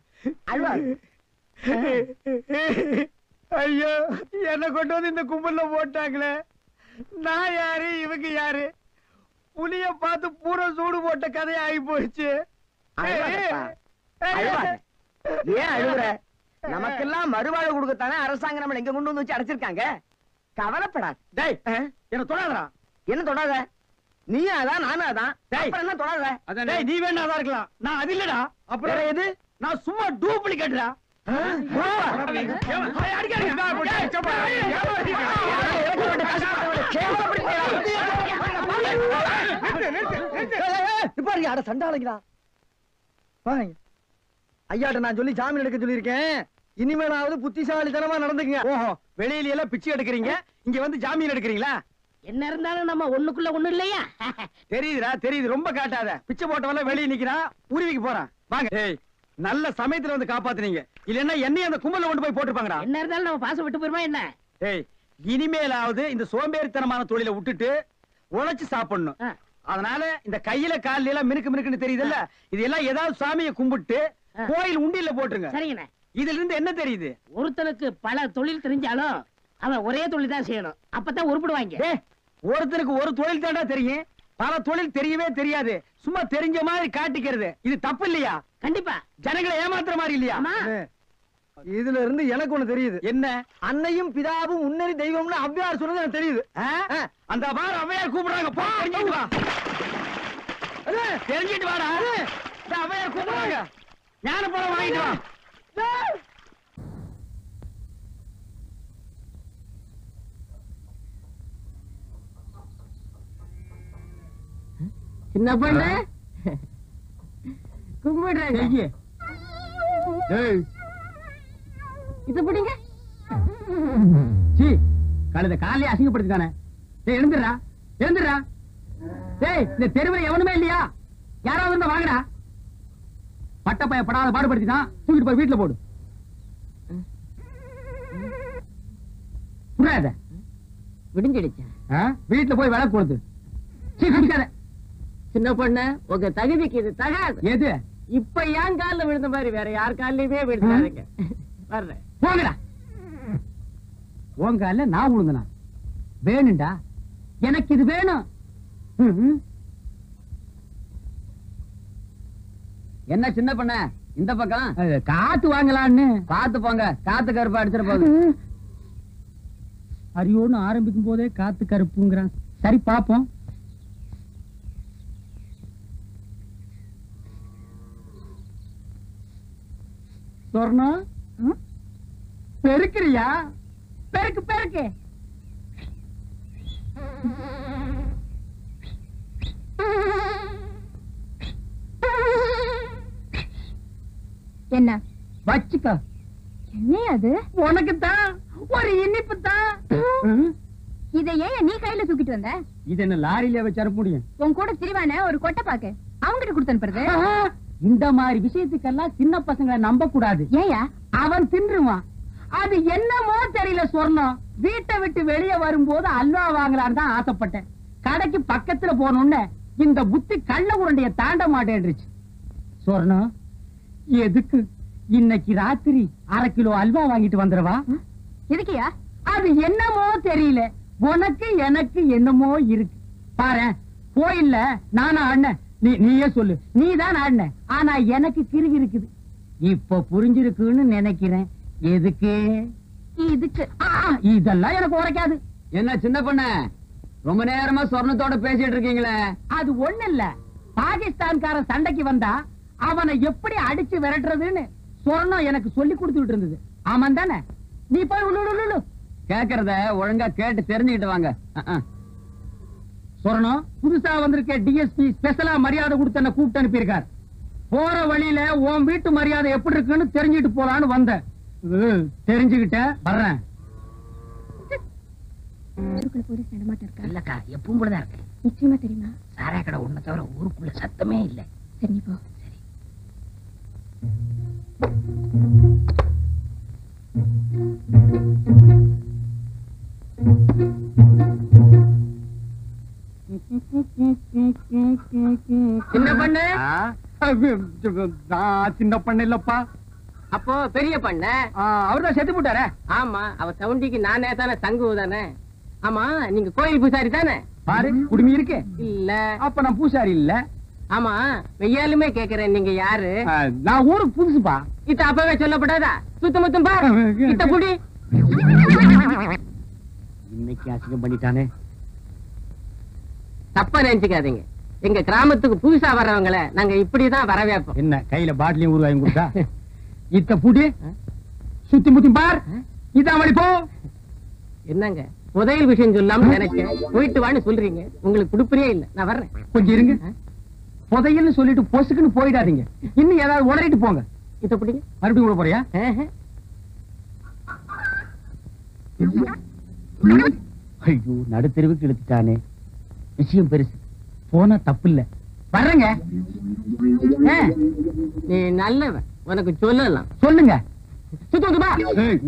அழுவாத. ஐயோ என்ன கொண்டு வந்து இந்த கும்பல்ல போட்டாங்களே. நான் யாரு இவங்க யாரு? புலிய பார்த்து பூரா சூடு போட்ட கதையா ஆகி போயிடுச்சு. அழுவாதப்பா, அழுவாத. ஏன் அழுகுற? நமக்கெல்லாம் மறுவாழ்வு கொடுக்கத்தானே அரசாங்கம் நம்மள எங்க கொண்டு வந்து வச்சு அடைச்சிருக்காங்க. கவலைப்படாது. டேய் என்ன தொடாதடா. என்ன தொடாத? நீயும் அதான் நானும் அதான். டேய். அப்புறம் என்ன தொடாத? டேய் நீ வேணாதான் இருக்கலாம், நான் அது இல்லடா. அப்புறம் வேற எது? நான் சும்மா டூப்ளிகேட்டா. ஐயாட்ட நான் சொல்லி ஜாமீன் எடுக்க சொல்லியிருக்கேன். இனிமேலாவது புத்திசாலித்தனமா நடந்துக்குங்க. ஓஹோ வெளியில எல்லாம் பிச்சை எடுக்கிறீங்க, இங்க வந்து ஜாமீன் எடுக்கிறீங்களா? என்ன இருந்தாலும் நம்ம ஒண்ணுக்குள்ள ஒண்ணு இல்லையா? தெரியுதுடா தெரியுது, ரொம்ப காட்டாத. பிச்சை போட்டவன வெளியே நிக்கிறான், உருவிக்கு போறான். வாங்க. ஏய் நல்ல சமயத்துல வந்து காப்பாத்துனீங்க, இல்லன்னா என்னையும் அந்த கும்பல்ல கொண்டு போய் போட்டுருப்பாங்கடா. என்ன இருந்தாலும் நம்ம பாசம் விட்டு போயிருமா என்ன? ஏய் இனிமேலாவது இந்த சோம்பேறித்தனமான தொழிலை விட்டுட்டு உழைச்சு சாப்பிடணும். அதனால இந்த கையில கால்ல எல்லாம் மினுக்கு மினுக்குன்னு தெரியுதுல்ல, இது எல்லாம் ஏதாவது சாமியை கும்பிட்டு கோயில் உண்டியல்ல போட்டுருங்க. சரிங்கண்ணே. இதுல இருந்து என்ன தெரியுது? ஒருத்தனுக்கு பல தொழில் தெரிஞ்சாலும் அவன் ஒரே தொழில் தான் செய்யணும், அப்பதான் உருப்பிடுவாங்க. ஏய் ஒருத்தருக்கு ஒரு தொழில் தாண்டா தெரியும், பல தொழில் தெரியவே தெரியாது. சும்மா தெரிஞ்ச மாதிரி காட்டிக்கிறது இது தப்பு இல்லையா? கண்டிப்பா. ஜனங்களை ஏமாத்துற மாதிரி இல்லையா? ஆமா. இதுல இருந்து எனக்கு ஒண்ணு தெரியுது. என்ன? அன்னையும் பிதாவும் முன்னறி தெய்வம்னு அவ்வையார் சொன்னது எனக்கு தெரியுது. அந்த பாரு அவ்வையார் கூப்பிடுறாங்க, போ தெரிஞ்சிட்டு வா. தெரிஞ்சிட்டு வாடா. இந்த அவ்வையார் கூப்பிடுறாங்க, ஞான பழம் வாங்கிட்டு வா. சின்ன பொண்ணு கும்பிடுறாங்க. இது பிடிங்க. கழுத காலையே அசிங்கப்படுத்திட்டானே. டேய் எழுந்துடுறா எழுந்துடுறா. டேய் இந்த தெருவில் எவனுமே இல்லையா? யாராவது இருந்தா வாங்கடா. பட்டப்பைய படாத பாடுபடுத்திட்டான், தூக்கிட்டு போய் வீட்டுல போடு. புரியாத விடிஞ்சிடுச்சு. வீட்டுல போய் விளக்கு கொடுத்து குடிக்காத. சின்ன பொண்ணு உங்க தகுதிக்கு இது தகாது. எது? இப்ப ஏன் கால்ல விழுந்த மாதிரி வேற யார் கால்லயுமே விழுந்தாருங்க. வர்றேன் போங்கடா. உங்க அல்ல நான் உழுந்தனா? வேணும்டா, எனக்கு இது வேணும். என்ன சின்ன பண்ண இந்த பக்கம் காத்து வாங்கலான்னு? காத்து போங்க, காத்து கருப்பு அடிச்சிட போகுது. அரியோன்னு ஆரம்பிக்கும் போதே காத்து கருப்புங்கிறான். சரி பாப்போம். சொர்ணம் பெருக்கிறியா? பெருக்கு பெருக்கு. என்ன வச்சுக்க. என்ன அது? உனக்கு தான் ஒரு இனிப்பு தான். இதை ஏன் நீ கையில தூக்கிட்டு வந்த? இது என்ன லாரியில வச்சு அனுப்ப முடியும்? உன் கூட திரிவான ஒரு கொட்டை பாக்கு அவங்கிட்ட கொடுத்து அனுப்புறது. இந்த மாதிரி விஷயத்துக்கெல்லாம் சின்ன பசங்களை நம்ப கூடாது. ஏயா? அவன் தின்றுவான். அது என்னமோ தெரியல. சொர்ணம் வீட்டை விட்டு வெளியே வரும்போது அல்வா வாங்கலான்னு தான் ஆசைப்பட்டேன். கடைக்கு பக்கத்துல போனோன்னு இந்த புத்தி கள்ள உருண்டைய தாண்ட மாட்டேன்றுச்சு. சொர்ணம் எதுக்கு இன்னைக்கு ராத்திரி 1/2 கிலோ அல்வா வாங்கிட்டு வந்துடவா? எதுக்கியா? அது என்னமோ தெரியல, உனக்கு எனக்கு என்னமோ இருக்கு. பாரு கோயில்ல நானா ஆடினேன், நீயே சொல்லு. நீதான் ஆடின, ஆனா எனக்கு கிறுகி இருக்குது. இப்ப புரிஞ்சிருக்குன்னு நினைக்கிறேன். எதுக்கு? இதுக்கு இதெல்லாம் எனக்கு உரைக்காது. என்ன சின்ன பொண்ண ரொம்ப நேரமா சொர்ணத்தோட பேசிட்டு இருக்கீங்களே? அது ஒண்ணு இல்ல, பாகிஸ்தான்காரன் சண்டைக்கு வந்தா அவனை எப்படி அடிச்சு விரட்டுறதுன்னு சொர்ணம் எனக்கு சொல்லி கொடுத்துட்டு இருந்தது. ஆமாம் தானே? நீ போய் உள்ளு. கேக்குறத ஒழுங்கா கேட்டு தெரிஞ்சுக்கிட்டு வாங்க. சொர்ணம், புதுசா வந்திருக்க டிஎஸ்பி ஸ்பெஷலா மரியாதை கொடுத்து என்ன கூப்பிட்டு அனுப்பியிருக்கார். போற வழியில உன் வீட்டு மரியாதை எப்படி இருக்குன்னு தெரிஞ்சுட்டு போலான்னு வந்தேன். தெரிஞ்சுக்கிட்ட வர்றேன். போலீஸ் நடமாட்டம் இருக்கா? இல்லக்கா, எப்பவும் போலதான் இருக்கு. நிச்சயமா தெரியுமா? சாராய கடை ஒண்ணு தவிர ஊருக்குள்ள சத்தமே இல்ல. சரி நீ போ. சின்ன பண்ணு. சின்ன பண்ண இல்லப்பா, அப்போ பெரிய பண்ண. அவர்தான் செத்து போட்டாரே. ஆமா, அவ சவுண்டிக்கு நானே தானே தங்கு தானே. ஆமா, நீங்க கோயில் பூசாரி தானே? பாரு குடுமி இருக்கு. இல்ல. அப்ப நான் பூசாரி இல்ல. ஆமா, வெய்யாலுமே கேக்குறேன், நீங்க யாரு? நான் ஊருக்கு புதுசுப்பா. இத்த அப்பவே சொல்லப்படாதா? சுத்தமுத்தும் பாரு, இத்த புடி. இன்னைக்கு அசிங்கம் பண்ணிட்டானே. தப்பா நினைச்சுக்காதீங்க, எங்க கிராமத்துக்கு புதுசா வர்றவங்கள நாங்க இப்படிதான் வரவேற்போம். என்ன கையில பாட்டிலையும் ஊறுகாயும் கொடுத்தா? இத்த புடி, சுத்தி முத்தி பார். இதான் வழி போ. என்னங்க புதையல் விஷயம் சொல்லாம நினைச்சேன், போயிட்டு வான்னு சொல்றீங்க. உங்களுக்கு குடுப்பறியே இல்ல, நான் வர்றேன். கொஞ்சம் இருங்க. புதையல்னு சொல்லிட்டு பொசுக்குன்னு போயிடாதீங்க. இன்னும் ஏதாவது உளறிட்டு போங்க. இத புடிங்க. மறுபடியும் கூட போறியா? ஐயோ, நடுத்தெருவுக்கு எடுத்துட்டானே. விஷயம் பெருசு, போனா தப்பு இல்ல. வர்றேங்க. நீ நல்லவன், உனக்கு சொல்லலாம். சொல்லுங்க. சுத்தமுத்து பா.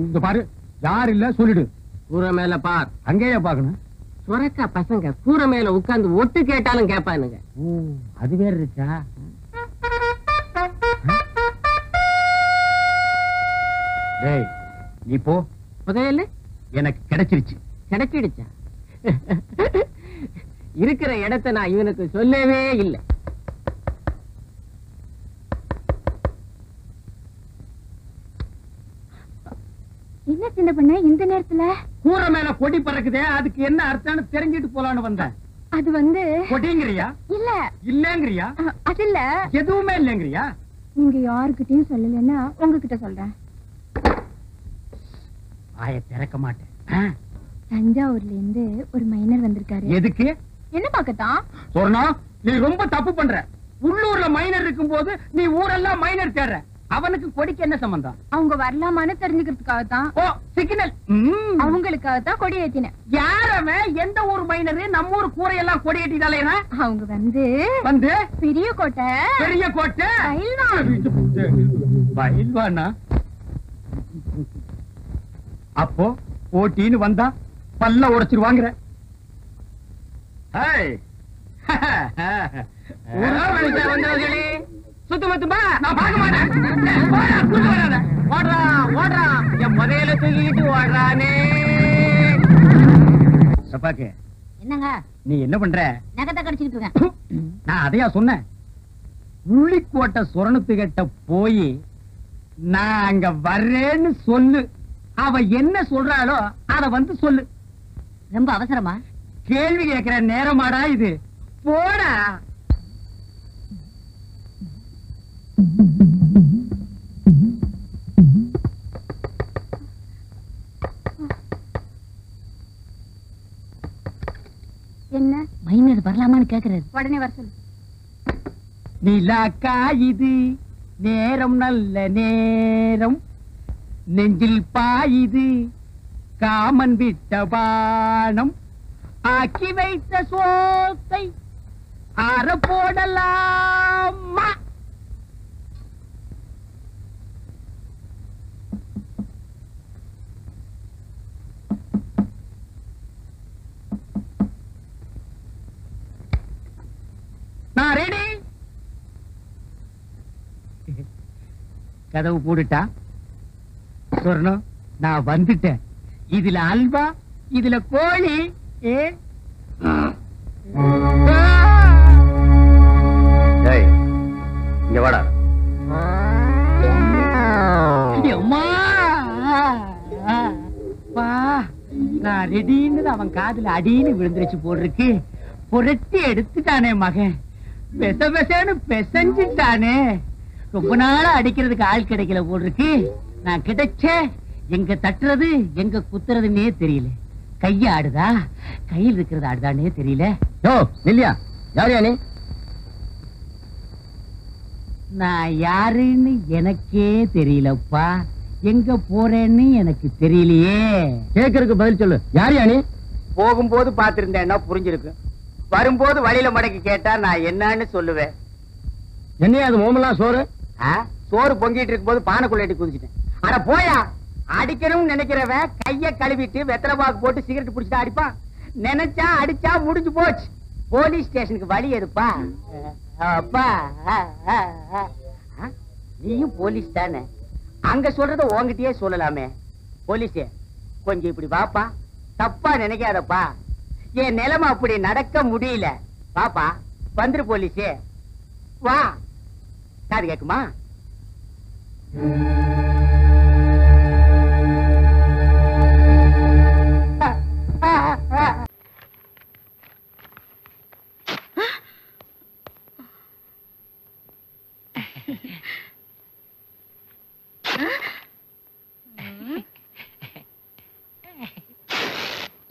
இந்த பாரு, யார் இல்ல சொல்லிடு. கூரை மேல பார். அங்கேயே பாக்கணும். சுரக்கா பசங்க கூரை மேல உட்கார்ந்து ஒட்டு கேட்டாலும் கேட்பானுங்க. ஓ, அது வேற இருக்கா? டேய், நீ போ. புதையல் எனக்கு கிடைச்சிருச்சு. கிடைச்சிடுச்சா? இருக்கிற இடத்தை நான் இவனுக்கு சொல்லவே இல்லை. என்ன சின்ன பண்ண இந்த நேரத்துல? கூரை மேல கொடி பறக்குதே, அதுக்கு என்ன அர்த்தம்னு தெரிஞ்சிட்டு போலான்னு வந்தேன். அது வந்து கொடிங்கிறியா? இல்ல இல்லங்கிறியா? அது இல்ல. எதுவுமே இல்லங்கிறியா? நீங்க யாருக்கிட்டையும் சொல்லலன்னா உங்ககிட்ட சொல்றேன். ஆய திறக்க மாட்டேன். தஞ்சாவூர்ல இருந்து ஒரு மைனர் வந்திருக்காரு. எதுக்கு? என்ன பாக்கத்தான்? சொன்னா நீ ரொம்ப தப்பு பண்ற. உள்ளூர்ல மைனர் இருக்கும் போது நீ ஊரெல்லாம் மைனர் தேடுற. அவனுக்கு கொடிக்கு என்ன சம்பந்தம்? அவங்க வரலாமான்னு தெரிஞ்சுக்கிறதுக்காக தான். ஓ, சிக்னல். அவங்களுக்காக தான் கொடி ஏத்தினேன். யாரவே எந்த ஊர் மைனரு நம்ம ஊர் கூரையெல்லாம் கொடி ஏற்றிட்டாலேனா? அவங்க வந்து வந்து பெரிய கோட்டை. பெரிய கோட்டை பயில்வானா? அப்போ போட்டின்னு வந்தா பல்ல உடைச்சிருவாங்கிற. வந்தவர்களே, சுத்தமத்தும்பா. நான் பார்க்க மாட்டேன். ஓடுறா ஓடுறா, என் புதையல தூக்கிட்டு ஓடுறானே. சப்பாக்கு, என்னங்க நீ என்ன பண்ற? நகத்தை கடிச்சுக்கிட்டு இருக்கேன். நான் அதையா சொன்னேன். உள்ளிக்கோட்டை சுரணத்துக்கிட்ட போய் நான் அங்க வர்றேன்னு சொல்லு. அவ என்ன சொல்றாளோ அத வந்து சொல்லு. ரொம்ப அவசரமா? கேள்வி கேட்கிற நேரமாடா இது? போடா. என்ன மைனர் வரலாமான்னு கேக்குறது? உடனே வர சொல்லு. நிலாக்கா இது நேரம் நல்ல நேரம், நெஞ்சில் பாயுது காமன் விட்ட பானம், ஆக்கி வைத்த சோத்தை ஆற போடலாமா? நான் ரெடி. கதவு போட்டுட்டா? சொர்ணம், நான் வந்துட்டேன். இதுல அல்வா, இதுல கோழி. இங்க வாடா. நான் ரெடின்னு அவன் காதுல அடின்னு விழுந்துருச்சு போட்டிருக்கு. புரட்டி எடுத்துட்டானே மகன், பெச பெசன்னு பெசஞ்சிட்டானே. ரொம்ப நாளா அடிக்கிறதுக்கு ஆள் கிடைக்கல போட்டிருக்கு. நான் கிடைச்ச எங்க தட்டுறது எங்க குத்துறதுன்னே தெரியல. கைய ஆடுதா கையில் இருக்கிறது ஆடுதானே தெரியல. இல்லையா யார் யானே? நான் யாருன்னு எனக்கே தெரியலப்பா. எங்க போறேன்னு எனக்கு தெரியலையே. கேக்குறதுக்கு பதில் சொல்லு. யார் யானே? போகும்போது பாத்திருந்தேன்னா புரிஞ்சிருக்கு. வரும்போது வழியில மடக்கி கேட்டா நான் என்னன்னு சொல்லுவேன். என்னையா அது மோமெல்லாம் சோறு? சோறு பொங்கிட்டு இருக்கும் போது பானைக்குள்ள எட்டி குதிச்சிட்டேன். அட போயா, அடிக்கணும்னு நினைக்கிறவன் கைய கழுவிட்டு வெத்தலை பாக்கு போட்டு சிகரெட் பிடிச்சிட்டு அடிப்பான். நினைச்சா அடிச்சா முடிஞ்சு போச்சு. போலீஸ் ஸ்டேஷனுக்கு வழி எடுப்பா. அப்பா நீயும் போலீஸ் தானே? அங்க சொல்றத உங்ககிட்டயே சொல்லலாமே. போலீஸே கொஞ்சம் இப்படி வாப்பா. தப்பா நினைக்காதப்பா, என் நிலைமை அப்படி நடக்க முடியல. பாப்பா வந்துரு போலீஸே, வா. காது கேக்குமா?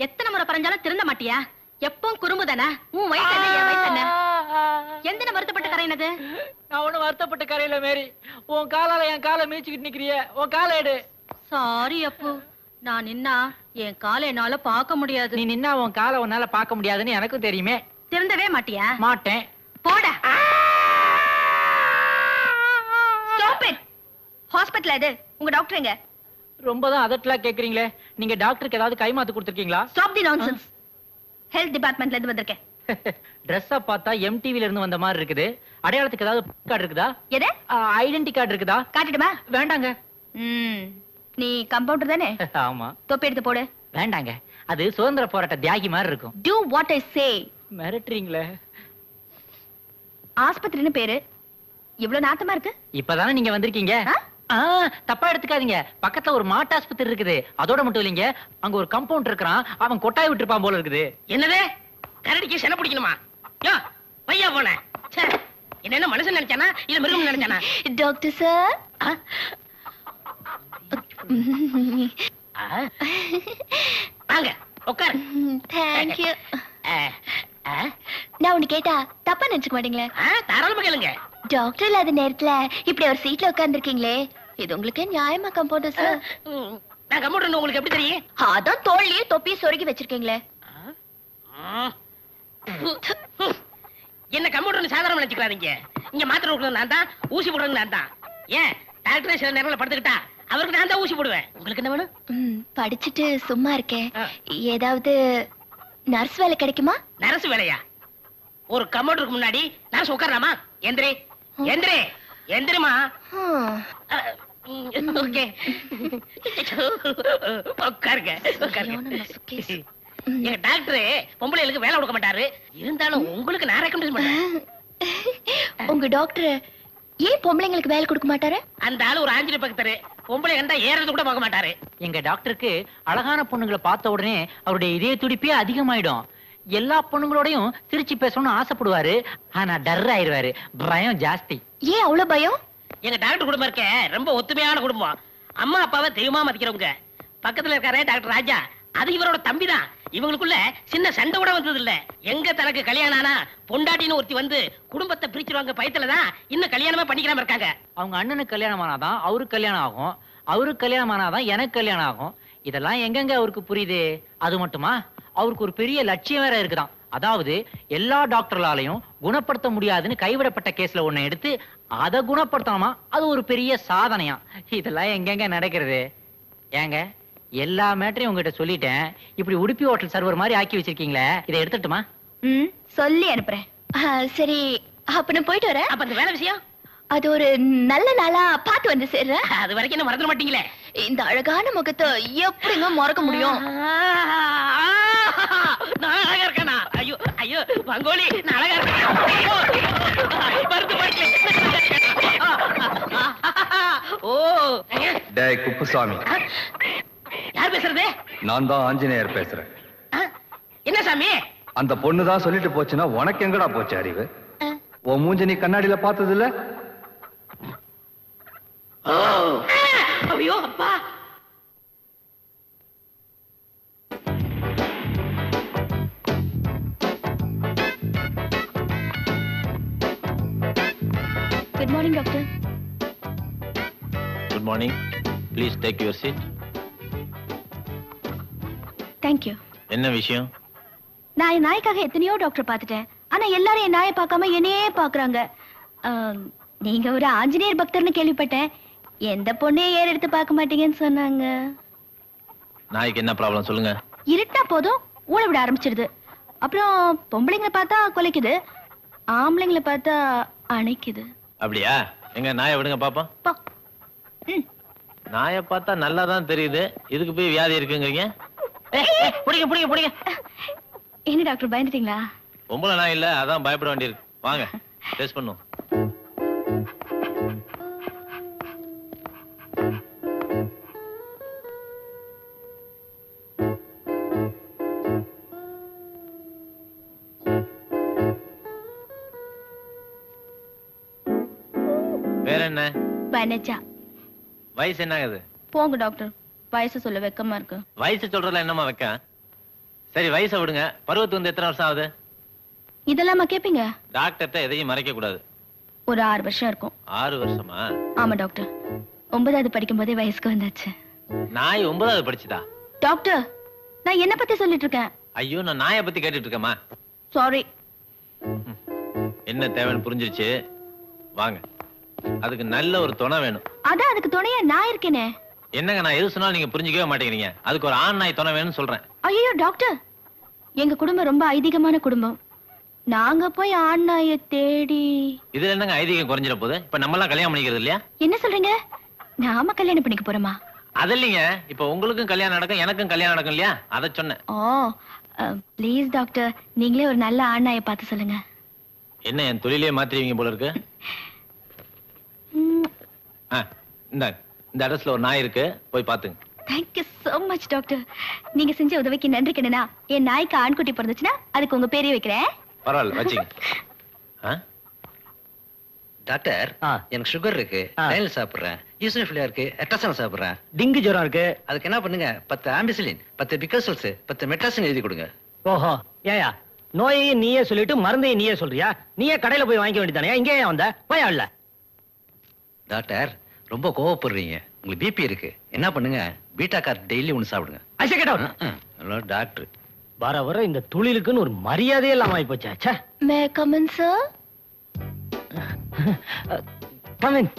எத்தனை முறை பறஞ்சாலும் திருந்த மாட்டியா? எப்பவும் குறும்பு தானே? உன் வயசு என்ன, என் வயசு என்ன? எந்த வருத்தப்பட்டு கரையினது? நான் ஒண்ணு வருத்தப்பட்டு கரையில மேரி. உன் காலால என் காலை மீச்சுக்கிட்டு நிக்கிறிய. உன் காலை எடு. சாரி அப்பு, நான் நின்னா என் காலை என்னால பார்க்க முடியாது. நீ நின்னா உன் காலை உன்னால பார்க்க முடியாதுன்னு எனக்கும் தெரியுமே. திருந்தவே மாட்டியா? மாட்டேன். போடா. Stop it. ஹாஸ்பிடல் எது? உங்க டாக்டர் எங்க? ரொம்பதான் அதட்டலா கேக்குறீங்களே. நீங்க டாக்டருக்கு ஏதாவது கைமாத்து கொடுத்திருக்கீங்களா? Stop the nonsense. ஹெல்த் டிபார்ட்மெண்ட்ல இருந்து வந்திருக்கேன். Dress பார்த்தா MTVல இருந்து வந்த மாதிரி இருக்குது. அடையாளத்துக்கு ஏதாவது கார்டு இருக்குதா? எது? ஐடென்டி கார்டு இருக்குதா? காட்டிடுமா? வேண்டாங்க. நீ கம்பவுண்டர் தானே? ஆமா. தொப்பி எடுத்து போடு. வேண்டாங்க, அது சுதந்திர போராட்ட தியாகி மாதிரி இருக்கும். Do what I say. மிரட்டுறீங்களே. ஆஸ்பத்திரின்னு பேரு, இவ்வளவு நாத்தமா இருக்கு. இப்பதானே நீங்க வந்திருக்கீங்க. தப்பா எடுத்துக்காதீங்க. பக்கத்துல ஒரு மாட்டு ஆஸ்பத்திரி இருக்குது. அதோட மட்டும் இல்லைங்க, அங்க ஒரு கம்பவுண்ட் இருக்கிறான். அவன் கொட்டாய் விட்டுருப்பான் போல இருக்குது. என்னது? கரடிக்கு சென பிடிக்கணுமா? யோ பையா போன என்ன மனுஷன் நினைச்சானா இல்ல மிருகம் நினைச்சானா? டாக்டர் சார், வாங்க உட்காரு. Thank you. நான் ஒண்ணு கேட்டா தப்பா நினைச்சுக்க மாட்டீங்களே? தாராளமா கேளுங்க. டாக்டர் இல்லாத நேரத்துல இப்படி ஒரு சீட்ல உட்கார்ந்துருக்கீங்களே, இது உங்களுக்கு நியாயமா கம்பவுண்டர் சார்? நான் கம்பவுண்டர் உங்களுக்கு எப்படி தெரியும்? அதான் தோல்லையே தொப்பியை சொருகி வச்சிருக்கீங்களே. என்ன கம்பவுண்டர் சாதாரண நினைச்சுக்காதீங்க. இங்க மாத்திரை கொடுக்கறது நான் தான், ஊசி போடுறது நான் தான். ஏன் டாக்டர் சில நேரம்ல படுத்துக்கிட்டா அவருக்கு நான் தான் ஊசி போடுவேன். உங்களுக்கு என்ன வேணும்? படிச்சுட்டு சும்மா இருக்கேன், ஏதாவது நர்ஸ் வேலை கிடைக்குமா? நர்ஸ் வேலையா? ஒரு கம்பவுண்டருக்கு முன்னாடி நர்ஸ் உட்காரலாமா? எந்திரே எந்திரே எந்திரமா. ஓகே உட்காருங்க உட்காருங்க. எங்க டாக்டர் பொம்பளைகளுக்கு வேலை கொடுக்க மாட்டாரு. இருந்தாலும் உங்களுக்கு நான் ரெக்கமெண்ட் பண்றேன். உங்க டாக்டர் ஏன் பொம்பளைங்களுக்கு வேலை கொடுக்க மாட்டாரு? அந்த ஆளு ஒரு ஆஞ்சலி பக்தரு. பொம்பளை கண்டா ஏறது கூட பார்க்க மாட்டாரு. எங்க டாக்டருக்கு அழகான பொண்ணுங்களை பார்த்த உடனே அவருடைய இதய துடிப்பே அதிகமாயிடும். எல்லா பொண்ணுங்களோடையும் சிரிச்சு பேசணும்னு ஆசைப்படுவாரு. ஆனா டர் ஆயிருவாரு, பயம் ஜாஸ்தி. ஏன் அவ்வளவு பயம்? எங்க டாக்டர் குடும்பம் இருக்க ரொம்ப ஒத்துமையான குடும்பம். அம்மா அப்பாவை தெய்வமா மதிக்கிறவங்க. பக்கத்துல இருக்காரே டாக்டர் ராஜா, அது இவரோட தம்பி தான். இவங்களுக்குள்ள சின்ன சண்டை கூட வந்தது இல்ல. எங்க தனக்கு கல்யாணம் ஆனா பொண்டாட்டின்னு ஒருத்தி வந்து குடும்பத்தை பிரிச்சிருவாங்க பயத்துலதான் இன்னும் கல்யாணமே பண்ணிக்காம இருக்காங்க. அவங்க அண்ணனுக்கு கல்யாணம் ஆனாதான் அவருக்கு கல்யாணம் ஆகும், அவருக்கு கல்யாணம் ஆனாதான் எனக்கு கல்யாணம் ஆகும். இதெல்லாம் எங்கெங்க அவருக்கு புரியுது? அது மட்டுமா, அவருக்கு ஒரு பெரிய லட்சியம் வேற இருக்குதான். அதாவது எல்லா டாக்டர்களாலையும் குணப்படுத்த முடியாதுன்னு கைவிடப்பட்ட கேஸ்ல ஒண்ணு எடுத்து அதை குணப்படுத்தணுமா, அது ஒரு பெரிய சாதனையா. இதெல்லாம் எங்கெங்க நடக்கிறது? ஏங்க எல்லா மேட்டரையும் உங்ககிட்ட சொல்லிட்டேன். இப்படி உடுப்பி ஹோட்டல் சர்வர் மாதிரி ஆக்கி வச்சிருக்கீங்களே, இதை எடுத்துட்டுமா? சொல்லி அனுப்புறேன். சரி, அப்ப நான் போயிட்டு வரேன். அப்ப அந்த வேலை விஷயம் அது ஒரு நல்ல நாளா பார்த்து வந்து சேர்றேன். அது வரைக்கும் என்ன மறந்துட மாட்டீங்களே? இந்த அழகான முகத்தை எப்படிங்க மறக்க முடியும்? நான் அழகா இருக்கேனா? ஐயோ ஐயோ மங்கோலி நான் அழகா இருக்கேன். மருந்து ஓ டேய் குப்புசாமி, யார் பேசுறது? நான் தான் ஆஞ்சநேயர் பேசுறேன். என்ன சாமி? அந்த பொண்ணு தான் சொல்லிட்டு போச்சுன்னா உனக்கு எங்கடா போச்சு அறிவு? உன் மூஞ்ச நீ கண்ணாடியில பார்த்தது இல்ல? ஐயோ அப்பா. Good morning doctor. Good morning. Please take your seat. Thank you. என்ன விஷயம்? நான் என் நாய்க்காக எத்தனையோ டாக்டர் பார்த்துட்டேன். ஆனா எல்லாரும் என் நாயை பார்க்காம என்னையே பாக்குறாங்க. நீங்க ஒரு ஆஞ்சநேயர் பக்தர்னு கேள்விப்பட்டேன். எந்த பொண்ணையும் ஏற எடுத்து பார்க்க மாட்டீங்கன்னு சொன்னாங்க. நாய்க்கு என்ன ப்ராப்ளம் சொல்லுங்க. இருட்டா போதும் ஊழ விட ஆரம்பிச்சிடுது. அப்புறம் பொம்பளைங்களை பார்த்தா கொலைக்குது, ஆம்பளைங்களை பார்த்தா அணைக்குது. அப்படியா? எங்க நாயை விடுங்க பாப்போம். நாயை பார்த்தா நல்லா தான் தெரியுது, இதுக்கு போய் வியாதி இருக்குங்கிறீங்க? புடிங்க புடிங்க புடிங்க. என்ன டாக்டர் பயந்துட்டீங்களா? பொம்பளை நாய் இல்ல, அதான் பயப்பட வேண்டியிருக்கு. வாங்க டெஸ்ட் பண்ணுவோம். வேற என்ன? வனஜா. வயசு என்ன ஆகுது? போங்க டாக்டர், வயசு சொல்ல வெக்கமா இருக்கு. வயசு சொல்றதுல என்னமா வைக்க? சரி வயசை விடுங்க. பருவத்து வந்து எத்தனை வருஷம் ஆகுது? இதெல்லாமா கேப்பீங்க? டாக்டர்கிட்ட எதையும் மறைக்க கூடாது. ஒரு 6 வருஷம் இருக்கும். 6 வருஷமா? ஆமா டாக்டர், 9வது படிக்கும் போதே வயசுக்கு வந்தாச்சு. நாய் 9வது படிச்சுதா? டாக்டர், நான் என்ன பத்தி சொல்லிட்டு இருக்கேன்? ஐயோ, நான் நாயை பத்தி கேட்டுட்டு இருக்கேமா. சாரி. என்ன தேவைன்னு புரிஞ்சிருச்சு. வாங்க, அதுக்கு நல்ல ஒரு துணை வேணும். அதான் அதுக்கு துணையா நான் இருக்கேனே. என்னங்க, நான் எது சொன்னாலும் நீங்க புரிஞ்சுக்கவே மாட்டேங்கிறீங்க. அதுக்கு ஒரு ஆண் நாய் துணை வேணும்னு சொல்றேன். ஐயோ டாக்டர், எங்க குடும்பம் ரொம்ப ஐதீகமான குடும்பம். நாங்க போய் ஆண் நாயை தேடி. இதுல என்னங்க ஐதீகம் குறைஞ்சிட போகுது? இப்ப நம்ம எல்லாம் கல்யாணம் பண்ணிக்கிறது இல்லையா? என்ன சொல்றீங்க? நாம கல்யாணம் பண்ணிக்க போறோமா? அது இல்லைங்க, இப்ப உங்களுக்கும் கல்யாணம் நடக்கும், எனக்கும் கல்யாணம் நடக்கும் இல்லையா? அதை சொன்னேன். ஓ ப்ளீஸ் டாக்டர், நீங்களே ஒரு நல்ல ஆண் நாயை பார்த்து சொல்லுங்க. என்ன என் தொழிலே மாத்திருவீங்க போல இருக்கு. இந்த அட்ரஸ்ல ஒரு நாய் இருக்கு, போய் பாத்துங்க. Thank you so much doctor. நீங்க செஞ்ச உதவிக்கு நன்றி கண்ணனா. என் நாய்க்கு ஆண்குட்டி பிறந்துச்சுன்னா அதுக்கு உங்க பேரே வைக்கிறேன். பரவாயில்ல, வச்சுங்க. டாக்டர், எனக்கு சுகர் இருக்கு, டைல் சாப்பிடுறேன், ஈசனோஃபிலியா இருக்கு, எட்ரசன் சாப்பிடுறேன், டிங்கு ஜுரம் இருக்கு. அதுக்கு என்ன பண்ணுங்க, 10 ஆம்பிசிலின், 10 பிகாசல்ஸ், 10 மெட்ராசின் எழுதி கொடுங்க. ஓஹோ, ஏயா நோயையும் நீயே சொல்லிட்டு மருந்தையும் நீயே சொல்றியா? நீயே கடையில போய் வாங்கிக்க வேண்டியதானே? இங்கே ஏன் வந்த? போயா இல்ல. டாக்டர், ரொம்ப கோவப்படுறீங்க, உங்களுக்கு பிபி இருக்கு. என்ன பண்ணுங்க, பீட்டா கார் டெய்லி ஒன்று சாப்பிடுங்க. ஹலோ டாக்டர், வர வர இந்த தொழிலுக்குன்னு ஒரு மரியாதையே இல்லாம ஆகி போச்சா? May come in sir? Come in.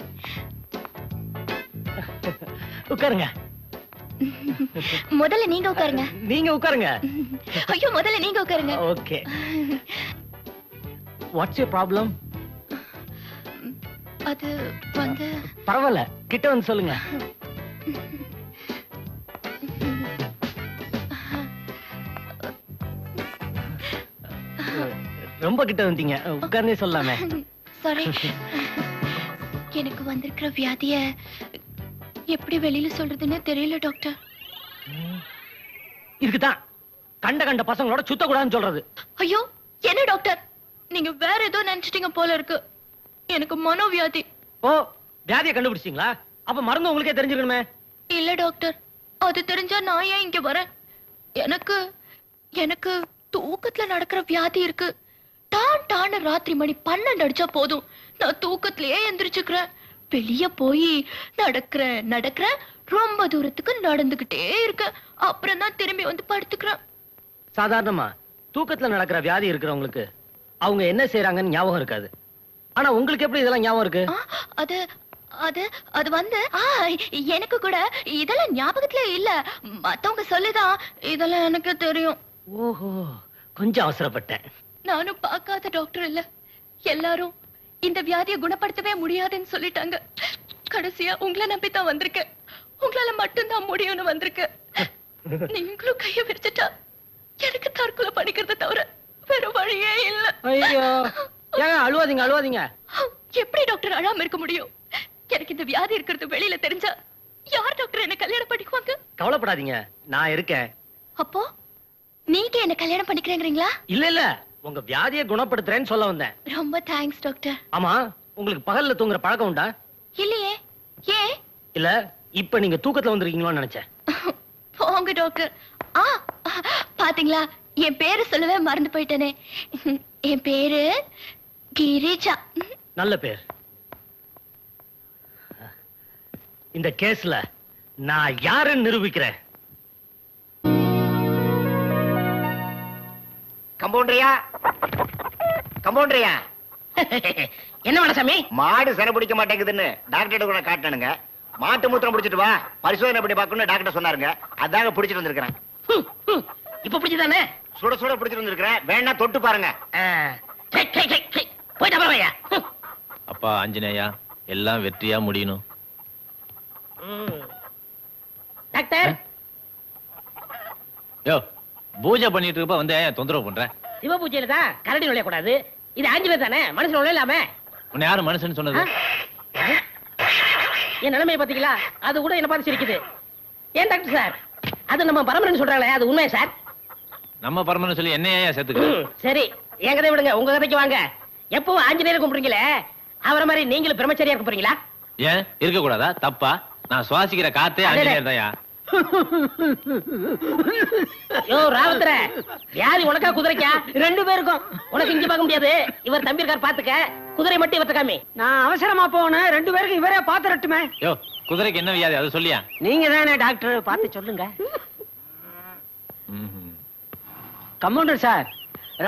உட்காருங்க. முதல்ல நீங்க உட்காருங்க. நீங்க உட்காருங்க. ஐயோ, முதல்ல நீங்க உட்காருங்க. ஓகே. What's your problem? அது வந்து பரவாயில்ல, கிட்ட வந்து சொல்லுங்க. ரொம்ப கிட்ட வந்தீங்க, உட்கார்ந்தே சொல்லாமே. சாரி. எனக்கு வந்திருக்கிற வியாதிய எப்படி வெளியில சொல்றதுன்னு தெரியல டாக்டர். இதுக்குதான் கண்ட கண்ட பசங்களோட சுத்த கூடாதுன்னு சொல்றது. ஐயோ, என்ன டாக்டர், நீங்க வேற ஏதோ நினைச்சிட்டீங்க போல இருக்கு. எனக்கு மனோவியாதி. ஓ, வியாதியை கண்டுபிடிச்சீங்களா? அப்ப மருந்து உங்களுக்கே தெரிஞ்சிருக்கணுமே. இல்ல டாக்டர், அது தெரிஞ்சா நான் ஏன் இங்க வரேன்? எனக்கு எனக்கு தூக்கத்துல நடக்கிற வியாதி இருக்கு. டான் டான ராத்திரி மணி 12 அடிச்சா போதும், நான் தூக்கத்திலேயே எந்திரிச்சுக்கிறேன். வெளிய போய் நடக்கிறேன், ரொம்ப தூரத்துக்கு நடந்துகிட்டே இருக்கேன். அப்புறம் தான் திரும்பி வந்து படுத்துக்கிறேன். சாதாரணமா தூக்கத்துல நடக்கிற வியாதி இருக்கிறவங்களுக்கு அவங்க என்ன செய்யறாங்கன்னு ஞாபகம் இருக்காது. ஆனா உங்களுக்கு எப்படி இதெல்லாம் ஞாபகம் இருக்கு? அது அது அது வந்து எனக்கு கூட இதெல்லாம் ஞாபகத்துல இல்ல. மத்தவங்க சொல்லிதான் இதெல்லாம் எனக்கு தெரியும். ஓஹோ, கொஞ்சம் அவசரப்பட்டேன். நானும் பார்க்காத டாக்டர் இல்ல. எல்லாரும் இந்த வியாதியை குணப்படுத்தவே முடியாதுன்னு சொல்லிட்டாங்க. கடைசியா உங்களை நம்பித்தான் வந்திருக்கேன். உங்களால மட்டும்தான் முடியும்னு வந்திருக்கேன். நீங்களும் கைய விரிச்சிட்டா எனக்கு தற்கொலை பண்ணிக்கிறத தவிர வேற வழியே இல்ல. ஐயோ ஏங்க அழுவாதீங்க அழுவாதீங்க. எப்படி டாக்டர் அழாம இருக்க முடியும்? எனக்கு இந்த வியாதி இருக்கிறது வெளியில தெரிஞ்சா யார் டாக்டர் என்ன கல்யாணம் பண்ணிக்குவாங்க? கவலைப்படாதீங்க, நான் இருக்கேன். அப்போ நீங்க என்ன கல்யாணம் பண்ணிக்கிறீங்களா? இல்ல இல்ல, உங்க வியாதியை குணப்படுத்துறேன்னு சொல்ல வந்தேன். ரொம்ப தேங்க்ஸ் டாக்டர். ஆமா, உங்களுக்கு பகல்ல தூங்குற பழக்கம் உண்டா? இல்லையே. ஏன்? இல்ல, இப்ப நீங்க தூக்கத்துல வந்திருக்கீங்களோன்னு நினைச்சேன். போங்க டாக்டர். பாத்தீங்களா, என் பேரு சொல்லவே மறந்து போயிட்டேனே. என் பேரு கிரிஜா. நல்ல பேர். இந்த கேஸ்ல நான் யாருன்னு நிரூபிக்கிறேன். கம்பவுண்டரியா, கம்பவுண்டரியா. என்ன மனசாமி? மாடு சர பிடிக்க மாட்டேங்குதுன்னு டாக்டர் கூட காட்டணுங்க. மாட்டு மூத்திரம் பிடிச்சிட்டு வா, பரிசோதனை பண்ணி பார்க்கணும்னு டாக்டர் சொன்னாருங்க. அதாங்க பிடிச்சிட்டு வந்திருக்கிறேன். இப்ப பிடிச்சதானே? சுட சுட பிடிச்சிட்டு வந்திருக்கிறேன், வேணா தொட்டு பாருங்க. போயிட்டு அப்புறம். அப்பா ஆஞ்சநேயா, எல்லாம் வெற்றியா முடியணும். டாக்டர், யோ பூஜை பண்ணிட்டு இருப்ப வந்து தொந்தரவு பண்ற? சிவ பூஜையில தான் கரடி நுழைய கூடாது. இது ஆஞ்சநேயர் தானே, மனுஷன் நுழையலாமே. உன்னை யாரு மனுஷன் சொன்னது? என் நிலைமையை பாத்தீங்களா? அது கூட என்ன பார்த்து சிரிக்குது. ஏன் டாக்டர் சார், அது நம்ம பரமரன் சொல்றாங்களே, அது உண்மையா சார்? நம்ம பரமன்னு சொல்லி என்னையா சேர்த்துக்க? சரி, என் கதை விடுங்க, உங்க கதைக்கு வாங்க. எப்பவும் ஆஞ்சநேயர் கும்பிடுறீங்களே, அவரை மாதிரி நீங்களும் பிரம்மச்சரியா இருக்க போறீங்களா? ஏன் இருக்க கூடாதா? தப்பா? நான் சுவாசிக்கிற காத்தே ஆஞ்சநேயர் தான்யா. யோ ராவுத்தர, வியாதி உனக்கா குதிரைக்கா? ரெண்டு பேருக்கும். உனக்கு இங்க பார்க்க முடியாது, இவர் தம்பி இருக்கார் பாத்துக்க. குதிரை மட்டும் இவர்த்த காமி. நான் அவசரமா போனேன், ரெண்டு பேருக்கு இவரே பாத்துறட்டுமே. யோ குதிரைக்கு என்ன வியாதி அது சொல்லியா? நீங்க தானே டாக்டர், பார்த்து சொல்லுங்க. கம்பவுண்டர் சார்,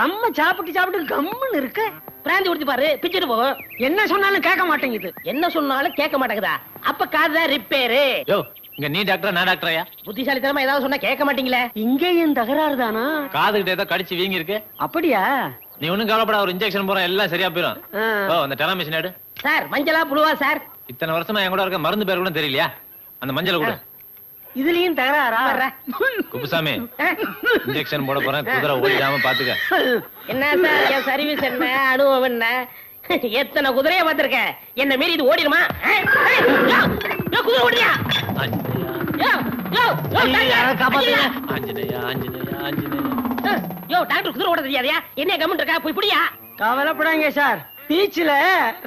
ரொம்ப சாப்பிட்டு சாப்பிட்டு கம்முன்னு இருக்கு. பிராந்தி குடிச்சு பாரு, பிச்சுட்டு போகும். என்ன சொன்னாலும் கேட்க மாட்டேங்குது. என்ன சொன்னாலும் கேட்க மாட்டேங்குதா? அப்ப காதுதான் ரிப்பேரு. யோ இங்க நீ டாக்டரா நான் டாக்டரா? புத்திசாலித்தனமா ஏதாவது சொன்னா கேட்க மாட்டீங்களே. இங்கேயும் தகராறு தானா? காதுகிட்ட ஏதோ கடிச்சு வீங்கி இருக்கு. அப்படியா? நீ ஒண்ணும் கவலைப்பட, ஒரு இன்ஜெக்ஷன் போற எல்லாம் சரியா போயிடும். ஓ அந்த டெராமிஷன் எடு. சார் மஞ்சளா புழுவா சார்? இத்தனை வருஷமா என் கூட இருக்க மருந்து பேர் கூட தெரியலையா? அந்த மஞ்சள் கூட. இதுலயும் தகராறா? குப்புசாமி, இன்ஜெக்ஷன் போட போறேன், குதிரை ஓடிடாம பாத்துக்க. என்ன சார் என் சர்வீஸ் என்ன, அனுபவம் என்ன? எத்தனை குதிரைய பாத்திருக்க, என்ன மீறி இது ஓடிடுமா? குதிரை ஓடியா? ஆஞ்சநேயா ஆஞ்சநேயா ஆஞ்சநேயா. யோ டாக்டர், குதிரை ஓட தெரியாதியா? என்ன கம்மன் இருக்கா, போய் புடியா. கவலைப்படாங்க சார், பீச்ல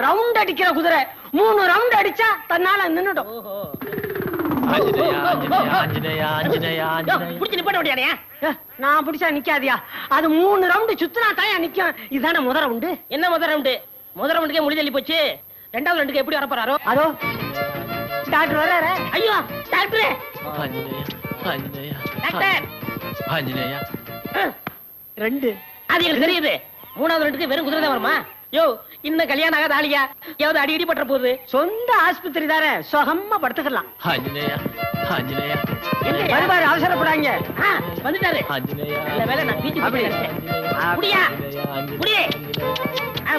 ரவுண்ட் அடிக்கிற குதிரை 3 ரவுண்ட் அடிச்சா தன்னால நின்னுடும். ஆஞ்சநேயா ஆஞ்சநேயா ஆஞ்சநேயா ஆஞ்சநேயா ஆஞ்சநேயா. புடிச்சு நிப்பாட்ட முடியாதயா? நான் பிடிச்சா நிக்காதியா, அது 3 ரவுண்ட் சுத்தினா தாயா நிக்கும். இதுதானே முத ரவுண்டு. என்ன முத ரவுண்டு? முத ரவுண்டுக்கே முடி தள்ளி போச்சு, ரெண்டாவது ரவுண்டுக்கு எப்படி வர போறாரோ? அதோ டாக்டர் வர்றாரு. ஐயோ டாக்டர். ஆஞ்சநேயா ஆஞ்சநேயா டாக்டர். ஆஞ்சநேயா. 2 அது எனக்கு தெரியுது. மூணாவது ரவுண்டுக்கு வெறும் குதிரை தான் வருமா? யோ இன்னும் கல்யாணம் ஆகாத ஆளியா, ஏதாவது அடி பற்ற போகுது. சொந்த ஆஸ்பத்திரி தானே, சுகமா படுத்துக்கலாம். ஆஞ்சநேயா ஆஞ்சநேயா. வருவாரு, அவசரப்படாங்க. வந்துட்டாரு. ஆஞ்சநேயா. இல்ல வேலை, நான் பீச்சு புடியா புடியே.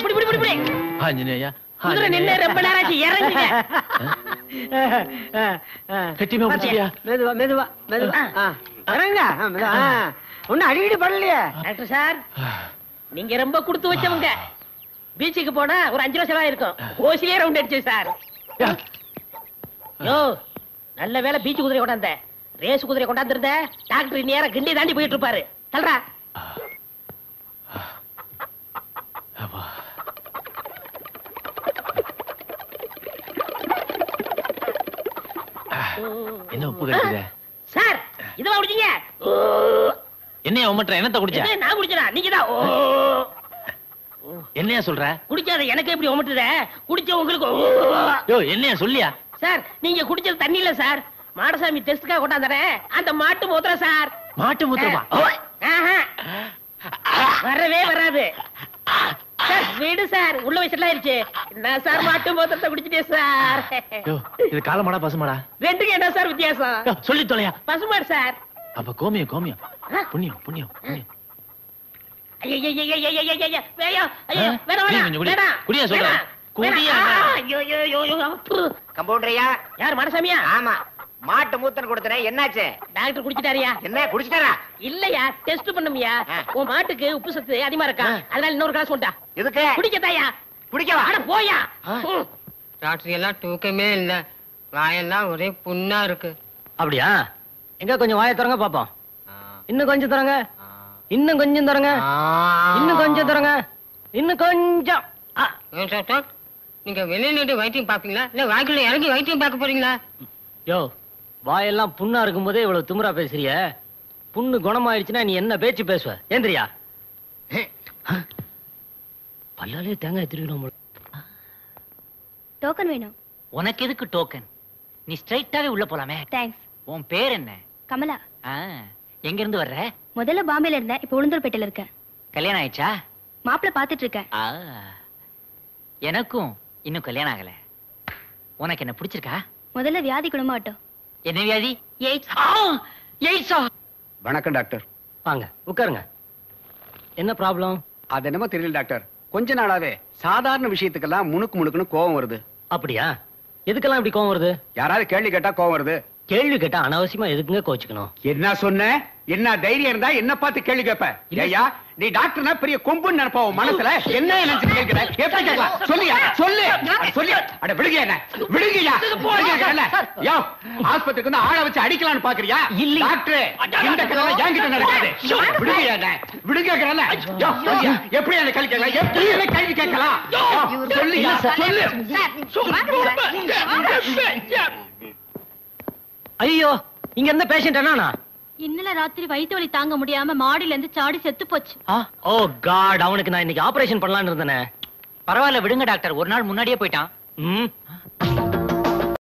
புடி புடி புடி புடி. ஆஞ்சநேயா. குதிரை நின்னு ரொம்ப நேரம் ஆச்சு, இறங்குங்க. கட்டிமா புடிச்சியா? மெதுவா மெதுவா மெதுவா இறங்க. ஒன்னும் அடிக்கடி படலையே. டாக்டர் சார், நீங்க ரொம்ப கொடுத்து வச்சவங்க. பீச்சுக்கு போனா ஒரு 5 ரூபா செலவா இருக்கும், ஓசிலே ரவுண்ட் அடிச்சு சார். யோ நல்ல வேலை பீச்சு குதிரை கொண்டாந்த, ரேஸ் குதிரை கொண்டாந்துருந்த டாக்டர் நேரம் கிண்டி தாண்டி போயிட்டு இருப்பாரு. தல்றா. என்ன உப்பு கட்டுது சார்? இதுவா குடிச்சீங்க? என்னையா உமட்ற? என்னத்த குடிச்ச? நான் குடிச்சா நீங்கதான். என்னையா சொல்ற? குடிக்காத எனக்கு எப்படி உமட்டுற? குடிச்ச உங்களுக்கு. யோ என்னையா சொல்லியா? சார் நீங்க குடிச்சது தண்ணி இல்ல சார், மாடசாமி டெஸ்ட்காக கொண்டாந்தறேன் அந்த மாட்டு மூத்திரம் சார். மாட்டு மூத்திரமா? வரவே வராது சார். வீடு சார், உள்ள வயசுல ஆயிருச்சு. என்ன சார் மாட்டு மூத்திரத்தை குடிச்சிட்டே சார். இது காலமாடா பசுமாடா? ரெண்டுக்கு என்ன சார் வித்தியாசம்? சொல்லி தொலையா. பசுமாடு சார். அப்ப கோமியம் கோமியம். புண்ணியம் புண்ணியம் புண்ணியம். கம்பவுண்டரையா? யார் மனசாமியா? ஆமா. மாட்டு மூத்தன் கொடுத்தனே என்னாச்சு? டாக்டர் குடிச்சிட்டாரியா? என்ன குடிச்சிட்டாரா? இல்லையா, டெஸ்ட் பண்ணுமியா. உன் மாட்டுக்கு உப்பு சத்து அதிகமா இருக்கா, அதனால இன்னொரு கிளாஸ் கொண்டா. எதுக்கு? குடிக்கத்தாயா? குடிக்கவா? அட போயா. ராத்திரி எல்லாம் தூக்கமே இல்ல, வாயெல்லாம் ஒரே புண்ணா இருக்கு. அப்படியா? எங்க கொஞ்சம் வாயை திறங்க பாப்போம். இன்னும் கொஞ்சம் திறங்க, இன்னும் கொஞ்சம் திறங்க, இன்னும் கொஞ்சம் திறங்க, இன்னும் கொஞ்சம். நீங்க வெளியே நின்று வைத்தியம் பாப்பீங்களா இல்ல வாய்க்குள்ள இறங்கி வைத்தியம் பார்க்க போறீங்களா? யோ, வாயெல்லாம் புண்ணா இருக்கும் போதே இவ்வளவு திமிரா பேசுறிய. புண்ணு குணமாயிடுச்சுன்னா நீ என்ன பேச்சு பேசுவ? ஏந்திரியா. பல்லாலே தேங்காய் திருவிழா. டோக்கன் வேணும். உனக்கு எதுக்கு டோக்கன்? நீ ஸ்ட்ரைட்டாவே உள்ள போலாமே. தேங்க்ஸ். உன் பேர் என்ன? கமலா. எங்க இருந்து வர்ற? முதல்ல பாம்பேல இருந்தேன், இப்ப உளுந்தூர்பேட்டையில இருக்கேன். கல்யாணம் ஆயிடுச்சா? மாப்பிள்ளை பாத்துட்டு இருக்கேன். எனக்கும் இன்னும் கல்யாணம் ஆகல. உனக்கு என்ன பிடிச்சிருக்கா? முதல்ல வியாதி குணமாகட்டும். என்ன வியாதி? எய்ட்ஸா? வணக்கம் டாக்டர். வாங்க உட்காருங்க. என்ன ப்ராப்ளம்? அது என்னமோ தெரியல டாக்டர், கொஞ்ச நாளாவே சாதாரண விஷயத்துக்கெல்லாம் முணுக்குன்னு கோவம் வருது. அப்படியா? எதுக்கெல்லாம் இப்படி கோவம் வருது? யாராவது கேள்வி கேட்டா கோவம் வருது. கேள்வி கேட்டா அனாவசியமா எதுக்குங்க கோச்சுக்கணும்? என்ன சொன்ன? என்ன தைரியம் இருந்தா என்ன பார்த்து கேள்வி கேட்ப? ஐயா, நீ டாக்டர்னா பெரிய கொம்புன்னு நினைப்பா உன் மனசுல. என்ன நினைச்சு கேட்கிற? எப்படி கேட்கலாம்? சொல்லியா? சொல்லு சொல்லு. அட விடுங்க, என்ன விடுங்கயா. யோ, ஆஸ்பத்திரிக்கு வந்து ஆளை வச்சு அடிக்கலாம்னு பாக்குறியா? இல்ல டாக்டர், இந்த கதை என்கிட்ட நடக்காது. விடுங்க, என்ன விடுங்கறல. யோ, எப்படி என்ன கேள்வி கேட்கலாம்? எப்படி என்ன கேள்வி கேட்கலாம்? சொல்லியா? சொல்லு. ஐயோ, இங்க இருந்த பேஷண்ட் என்னன்னா? இன்னல ராத்திரி வயிற்று வலி தாங்க முடியாம மாடியில இருந்து சாடி செத்து போச்சு. ஓ காட், அவனுக்கு நான் இன்னைக்கு ஆபரேஷன் பண்ணலாம்னு இருந்தேனே. பரவாயில்ல விடுங்க டாக்டர், ஒரு நாள் முன்னாடியே போயிட்டான்.